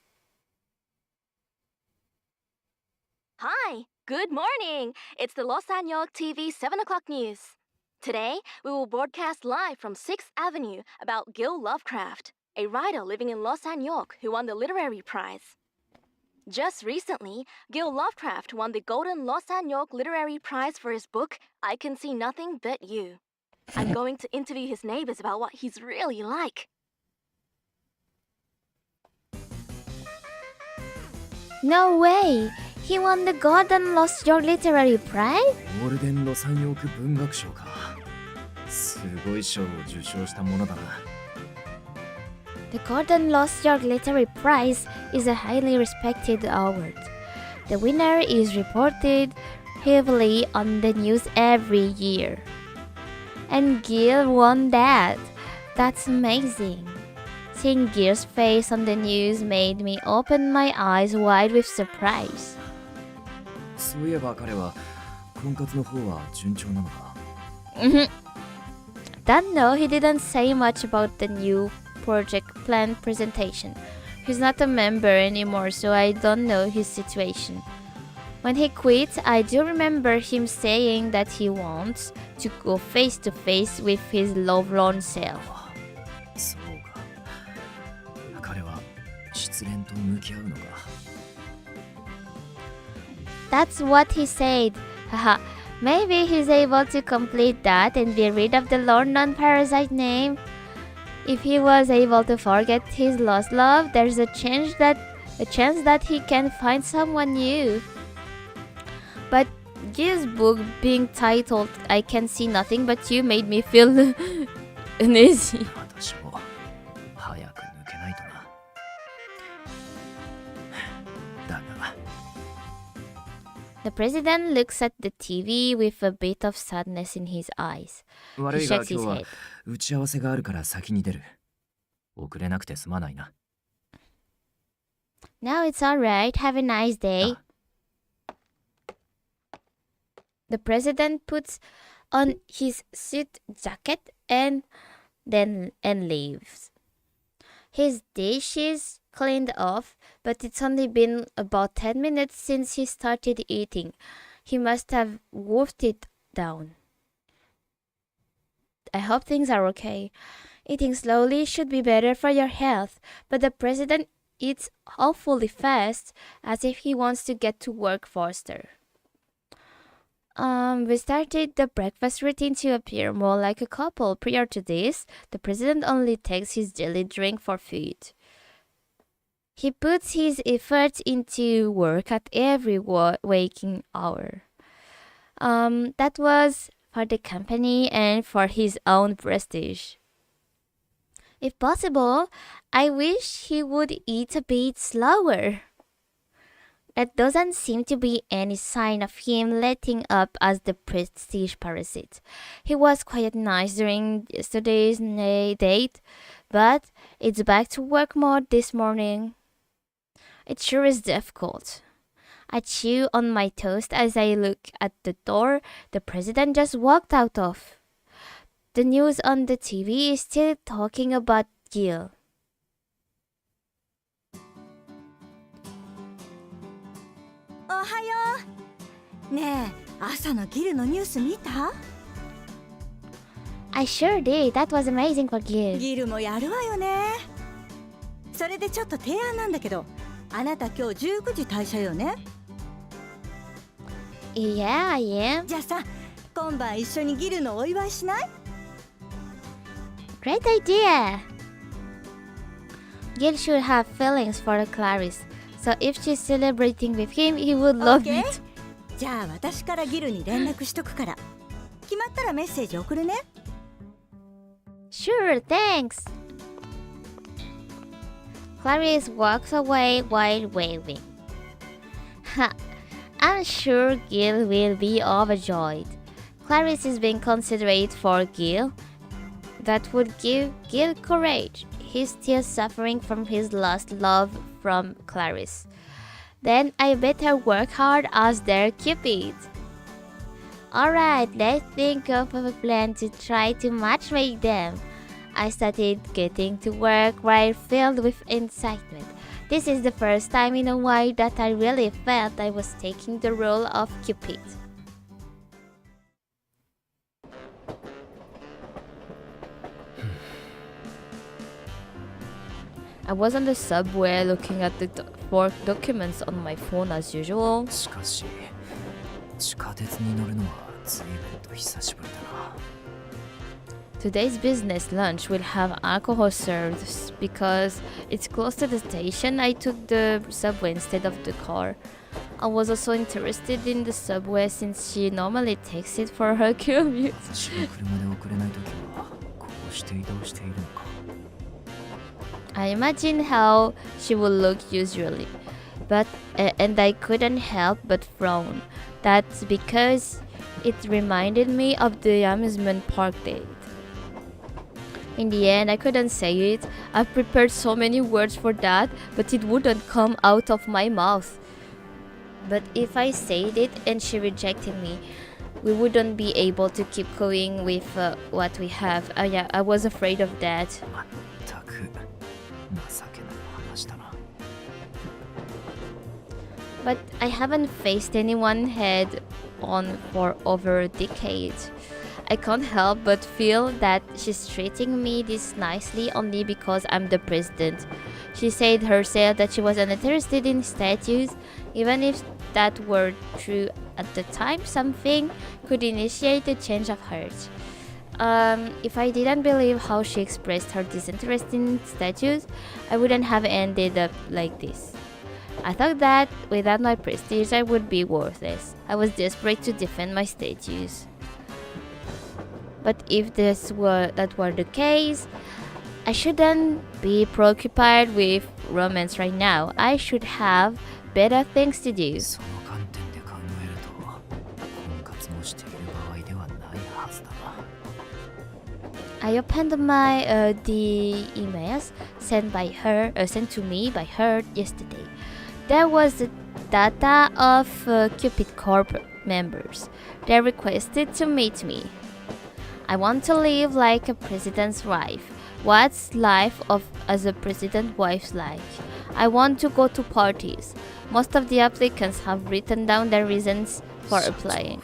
C: Hi, good morning. It's the Los Angeles TV 7 o'clock news. Today, we will broadcast live from 6th Avenue about Gil Lovecraft, a writer living in Los Angeles who won the literary prize. Just recently, Gil Lovecraft won the Golden Los Angeles Literary Prize for his book, I Can See Nothing But You. I'm going to interview his neighbors about what he's really like.
A: No way! He won the Golden Lost York Literary Prize?
B: ゴールデンロサンヨーク文学賞か。すごい賞を受賞したものだな。
A: The Golden Lost York Literary Prize is a highly respected award. The winner is reported heavily on the news every year. And Gil won that. That's amazing. Seeing Gil's face on the news made me open my eyes wide with surprise.
B: そういえば彼は婚活の方は順調なのか。
A: Don't know, he didn't say much about the new project plan presentation. He's not a member anymore, so I don't know his situation. When he quit, I do remember him saying that he wants to go face to face with his lovelorn self.
B: そうか。彼は失失恋と向き合うのか。
A: That's what he said. Haha. Maybe he's able to complete that and be rid of the London Parasite name. If he was able to forget his lost love, there's a chance that he can find someone new. But this book being titled I Can See Nothing But You made me feel uneasy.
B: 私も早く抜けないとな。だが
A: The president looks at the TV with a bit of sadness in his eyes.
B: 悪
A: He
B: いが
A: shakes
B: 今
A: his
B: 日は
A: head.
B: 打ち合わせがあるから先に出る。遅れなくてすまないな。
A: No, it's alright. Have a nice day. The president puts on his suit jacket and leaves. His dish is cleaned off, but it's only been about 10 minutes since he started eating. He must have wolfed it down. I hope things are okay. Eating slowly should be better for your health, but the president eats awfully fast, as if he wants to get to work faster. We started the breakfast routine to appear more like a couple. Prior to this, the president only takes his daily drink for food. He puts his efforts into work at every waking hour. That was for the company and for his own prestige. If possible, I wish he would eat a bit slower. That doesn't seem to be any sign of him letting up as the prestige parasite. He was quite nice during yesterday's date, but it's back to work mode this morning. It sure is difficult. I chew on my toast as I look at the door the president just walked out of. The news on the TV is still talking about Gil.
F: おはよう。ねえ、朝のギルのニュース見た？
A: I sure did. That was amazing for Gil.
F: ギルもやるわよね。それでちょっと提案なんだけど、あなた今日19時退社よね？
A: Yeah, I am.
F: じゃあさ、今晩一緒にギルのお祝いしない？
A: Great idea! Gil should have feelings for Clarice, so if she's celebrating with him, he would love
F: Okay?
A: it.
F: じゃあ私からギルに連絡しとくから。決まったらメッセージ送るね。
A: Sure, thanks! Clarice walks away while waving. Ha! I'm sure Gil will be overjoyed. Clarice is being considerate for Gil. That would give Gil courage. He's still suffering from his lost love from Clarice. Then I better work hard as their Cupid. Alright, let's think of a plan to try to matchmake them. I started getting to work while filled with excitement. This is the first time in a while that I really felt I was taking the role of Cupid. I was on the subway looking at the work documents on my phone as usual.
B: しかし、地下鉄に乗るのは随分と久しぶりだな。
A: Today's business lunch will have alcohol served because it's close to the station. I took the subway instead of the car. I was also interested in the subway since she normally takes it for her commute.
B: 私が車で遅れないときはこうして移動しているのか。
A: I imagine how she would look usually, but and I couldn't help but frown. That's because it reminded me of the amusement park date. In the end, I couldn't say it. I've prepared so many words for that, but it wouldn't come out of my mouth. But if I said it and she rejected me, we wouldn't be able to keep going with what we have. Yeah, I was afraid of that.
B: 全く情けない話だな。
A: But I haven't faced anyone head on for over a decade. I can't help but feel that she's treating me this nicely only because I'm the president. She said herself that she was uninterested in statues, even if that were true at the time. Something could initiate a change of heart. If I didn't believe how she expressed her disinterest in statues, I wouldn't have ended up like this. I thought that without my prestige, I would be worthless. I was desperate to defend my statues. But if that were the case, I shouldn't be preoccupied with romance right now. I should have better things to do. I opened the emails sent to me by her yesterday. There was the data of Cupid Corp members. They requested to meet me. I want to live like a president's wife. What's life as a president's wife like? I want to go to parties. Most of the applicants have written down their reasons for applying.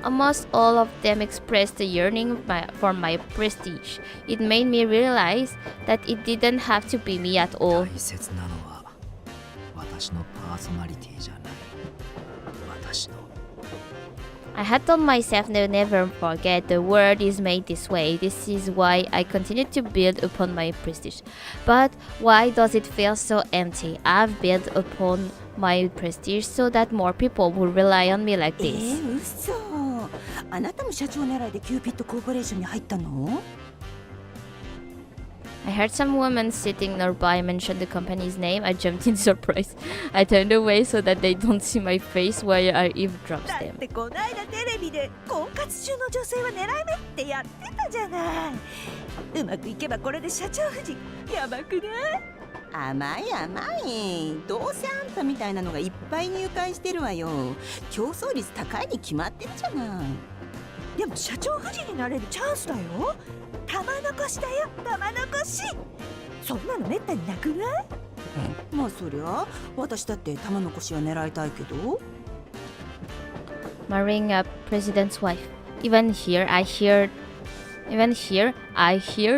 A: Almost all of them expressed a yearning for my prestige. It made me realize that it didn't have to be me at all. I had told myself to never forget the world is made this way. This is why I continue to build upon my prestige. But why does it feel so empty? I've built upon my prestige so that more people will rely on me like this.
F: 嘘。あなたも社長狙いでキューピッドコーポレーションに入ったの？
A: I heard some woman sitting nearby mention the company's name. I jumped in surprise. I turned away so that they don't see my face while I eavesdropped
F: だっ
A: them.
F: てこないだテレビで婚活中の女性は狙い目ってやってたじゃない。うまくいけばこれで社長夫人やばくない？甘い甘い。どうせあんたみたいなのがいっぱい入会してるわよ。競争率高いに決まってるじゃない。でも社長夫人になれるチャンスだよ。玉残しだよ、玉残し。そんなのめったになくない？まあそりゃ私だって玉残しは狙いたいけど。
A: Marrying a president's wife. Even here, I hear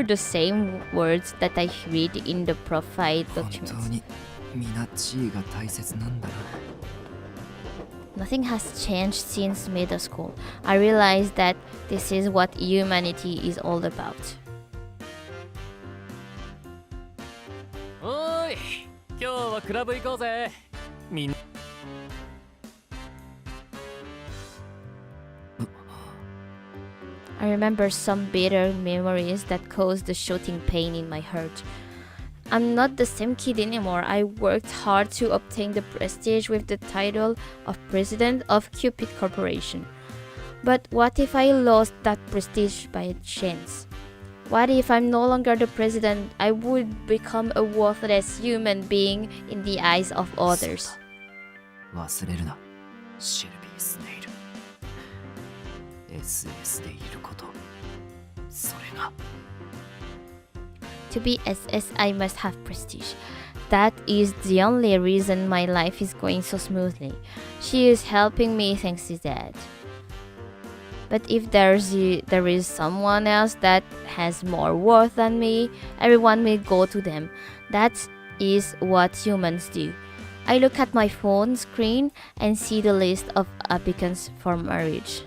A: the same words that I read in the profile documents. Nothing has changed since middle school. I realized that this is what humanity is all about.
G: おーい、今日はクラブ行こうぜ。みんな。
A: I remember some bitter memories that caused the shooting pain in my heart. I'm not the same kid anymore. I worked hard to obtain the prestige with the title of president of Cupid Corporation. But what if I lost that prestige by chance? What if I'm no longer the president? I would become a worthless human being in the eyes of others.
B: 忘れるな、シェルビー・スネイル。SS でいること、それが。
A: To be SS, I must have prestige. That is the only reason my life is going so smoothly. She is helping me thanks to that. But if there is someone else that has more worth than me, everyone will go to them. That is what humans do. I look at my phone screen and see the list of applicants for marriage.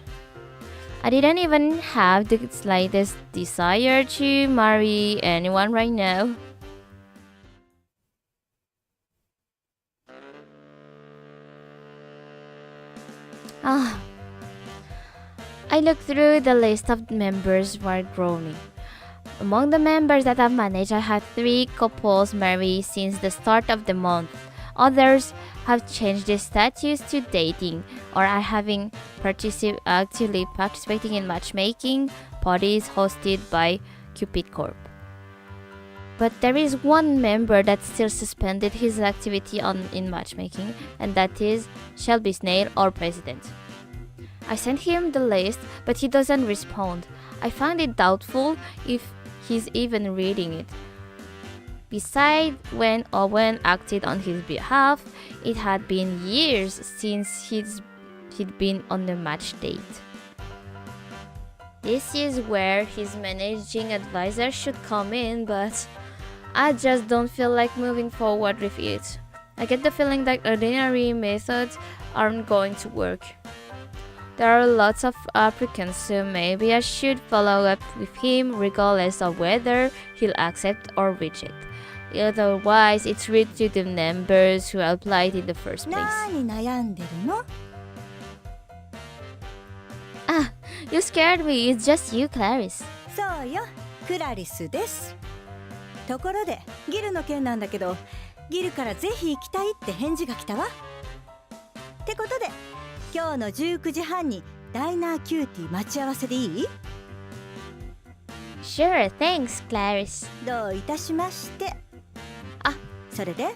A: I didn't even have the slightest desire to marry anyone right now. I looked through the list of members while groaning. Among the members that I've managed, I had 3 couples married since the start of the month. Others have changed their status to dating or are actively participating in matchmaking parties hosted by Cupid Corp. But there is one member that still suspended his activity in matchmaking, and that is Shelby Snail, our president. I sent him the list, but he doesn't respond. I find it doubtful if he's even reading it. Besides, when Owen acted on his behalf, it had been years since he'd been on a match date. This is where his managing advisor should come in, but I just don't feel like moving forward with it. I get the feeling that ordinary methods aren't going to work. There are lots of applicants, so maybe I should follow up with him regardless of whether he'll accept or reject. Otherwise, it's rude to the members who applied in the first place.
F: 何悩んでるの？
A: Ah, you scared me. It's just you, Clarice.
F: そうよ、クラリスです。ところで、ギルの件なんだけど、ギルからぜひ行きたいって返事が来たわ。ってことで、今日の19時半にダイナーキューティー待ち合わせでいい？
A: Sure, thanks, Clarice.
F: どういたしまして。
A: あ、
F: それで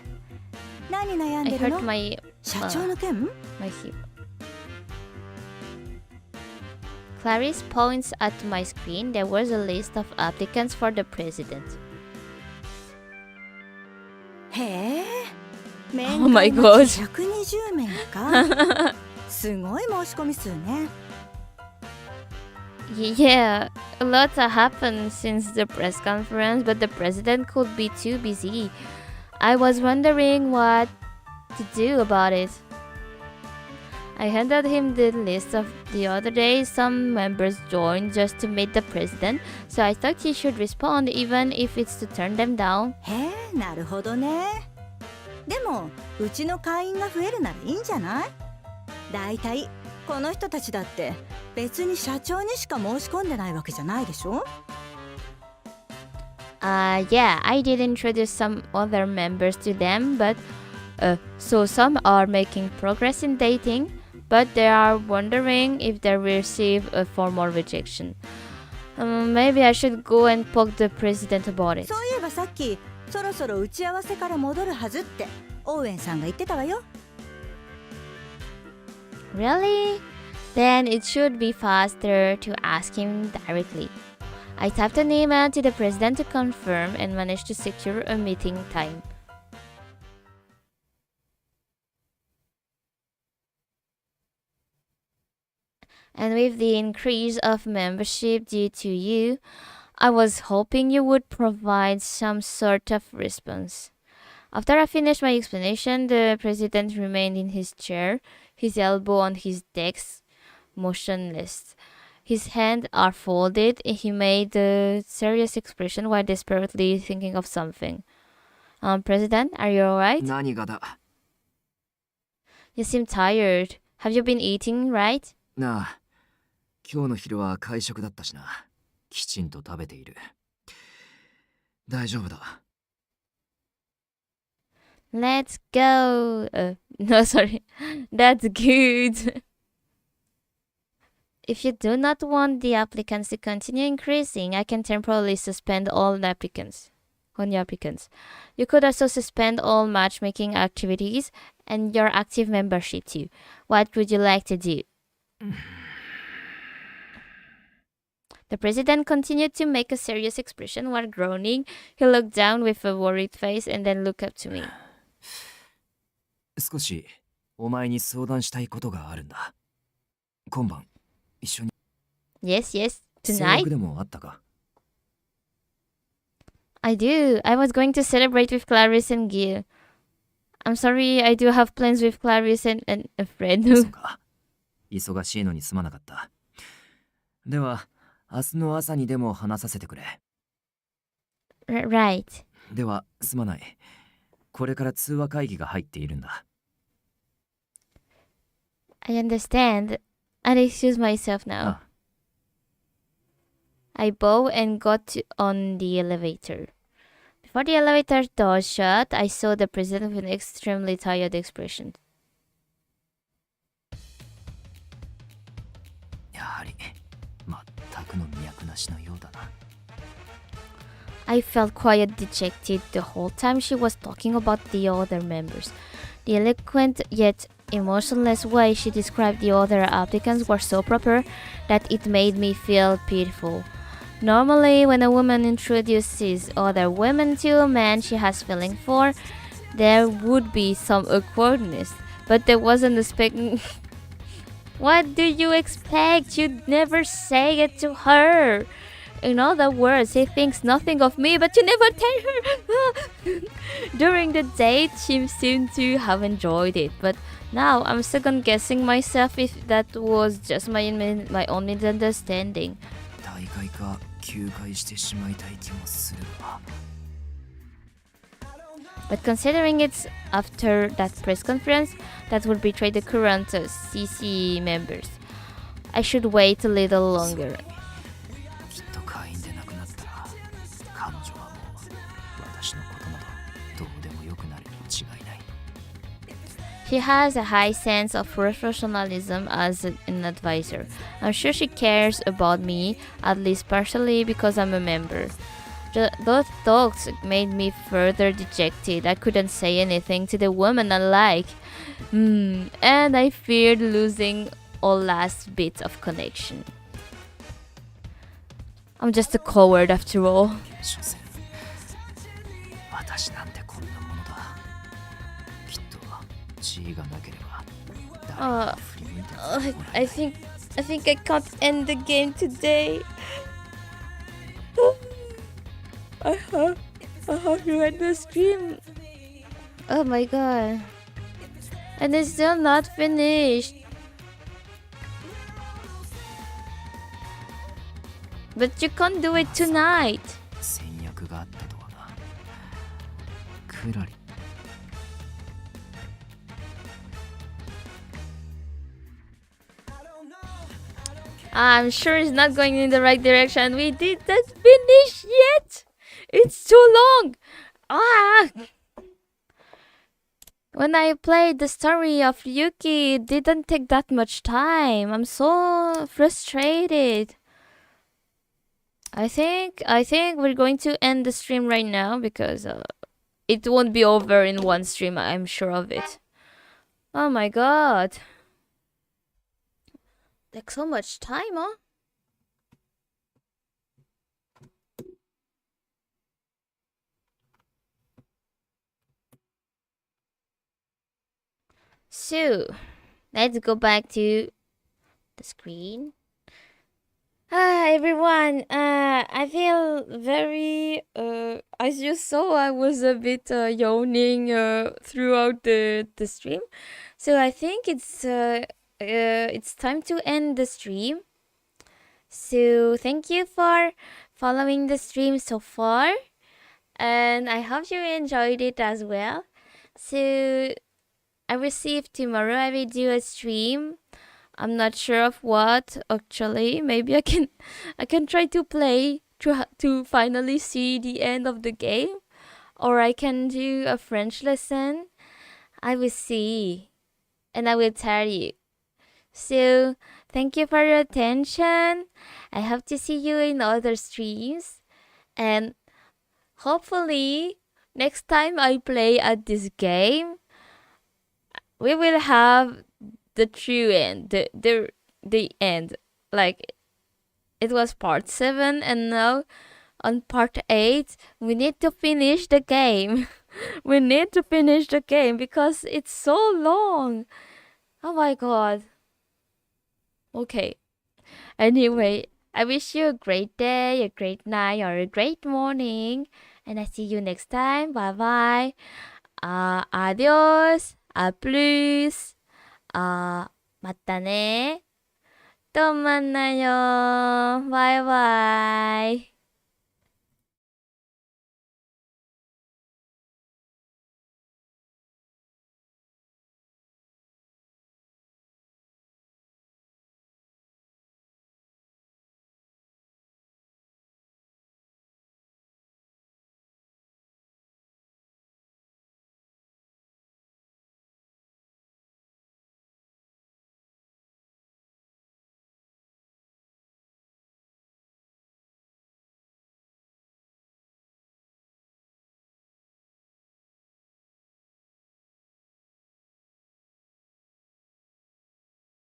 F: 何悩ん
A: I
F: でる
A: hurt
F: の？
A: my
F: 社長の件？
A: my hip. Clarice points at my screen. There was a list of applicants for the president.
F: へえ。
A: Oh my god.
F: 120名か。すごい申し込み数ね。
A: Yeah, a lot happened since the press conference, but the president could be too busy. I was wondering what to do about it. I handed him the list of the other day. Some members joined just to meet the president, so I thought he should respond even if it's to turn them down.
F: へえ、なるほどね。でも、うちの会員が増えるならいいんじゃない？だいたいこの人たちだって別に社長にしか申し込んでないわけじゃないでしょ？
A: Yeah, I did introduce some other members to them, but so some are making progress in dating, but they are wondering if they receive a formal rejection. Maybe I should go and poke the president about it.
F: そういえばさっきそろそろ打ち合わせから戻るはずってオーエンさんが言ってたわよ。
A: Really? Then it should be faster to ask him directly. I typed an email to the president to confirm and managed to secure a meeting time. And with the increase of membership due to you, I was hoping you would provide some sort of response. After I finished my explanation, the president remained in his chair, his elbow on his desk, motionless. His hands are folded. He made a serious expression while desperately thinking of something. President, are you alright?
B: 何がだ？
A: You seem tired. Have you been eating, right?
B: なあ、今日の昼は会食だったしな。きちんと食べている。大丈夫だ。
A: Let's go. No, sorry. That's good. If you do not want the applicants to continue increasing, I can temporarily suspend all the applicants. You could also suspend all matchmaking activities and your active membership too. What would you like to do? The president continued to make a serious expression while groaning. He looked down with a worried face and then looked up to me.
B: 少しお前に相談したいことがあるんだ。今晩一緒に。
A: Yes, yes.
B: 制
A: Tonight?
B: 約でもあったか？
A: I do. I was going to celebrate with Clarice and Gil. I'm sorry, I do have plans with Clarice and a friend.
B: そうか。忙しいのにすまなかった。では、明日の朝にでも話させてくれ。
A: Right.
B: では、すまない。これから通話会議が入っているんだ。
A: I understand. I'll excuse myself now. I bow and got on the elevator. Before the elevator door shut, I saw the president with an extremely tired expression.
B: やはり、全くの脈なしのようだな。
A: I felt quite dejected the whole time she was talking about the other members. The eloquent yet emotionless way she described the other applicants were so proper that it made me feel pitiful. Normally, when a woman introduces other women to a man she has feeling for, there would be some awkwardness, but there wasn't a What do you expect? You'd never say it to her. In other words, he thinks nothing of me, but you never tell her. During the date, she seemed to have enjoyed it, but now I'm second guessing myself if that was just my own misunderstanding.
B: 大会か休会してしまいたい気もするわ。
A: But considering it's after that press conference, that would betray the current CC members. I should wait a little longer.
B: きっと会員でなくなったら彼女はもう私のことなどどうでもよくなるに違いない。
A: She has a high sense of professionalism as an advisor. I'm sure she cares about me, at least partially because I'm a member. Those talks made me further dejected. I couldn't say anything to the woman I like. And I feared losing all last bit of connection. I'm just a coward after all.
B: 所詮私なんてこんなものだ。きっと地位がなければ誰も振り向いてもらえない。
A: I think I can't end the game today. I have to end the stream. Oh my god. And it's still not finished. But you can't do it tonight.
B: 戦略があったとはな。クラリ。
A: I'm sure it's not going in the right direction. We didn't finish yet. It's too long. When I played the story of Yuki, it didn't take that much time. I'm so frustrated. I think we're going to end the stream right now because it won't be over in one stream. I'm sure of it. Oh my god. Like so much time, huh? So, let's go back to the screen. Everyone, I feel very, as you saw, I was a bit yawning throughout the stream. So I think it's time to end the stream. So thank you for following the stream so far. And I hope you enjoyed it as well. So I will see if tomorrow I will do a stream. I'm not sure of what actually. Maybe I can try to play to finally see the end of the game, or I can do a French lesson. I will see, and I will tell you. So thank you for your attention. I hope to see you in other streams, and hopefully next time I play at this game, we will have the true end, the end. Like it was part 7, and now on part 8 we need to finish the game. We need to finish the game because it's so long. Oh my god. Okay. Anyway, I wish you a great day, a great night, or a great morning, and I see you next time. Bye bye. Adios. A plus. またね。とまんなよ。バイバイ。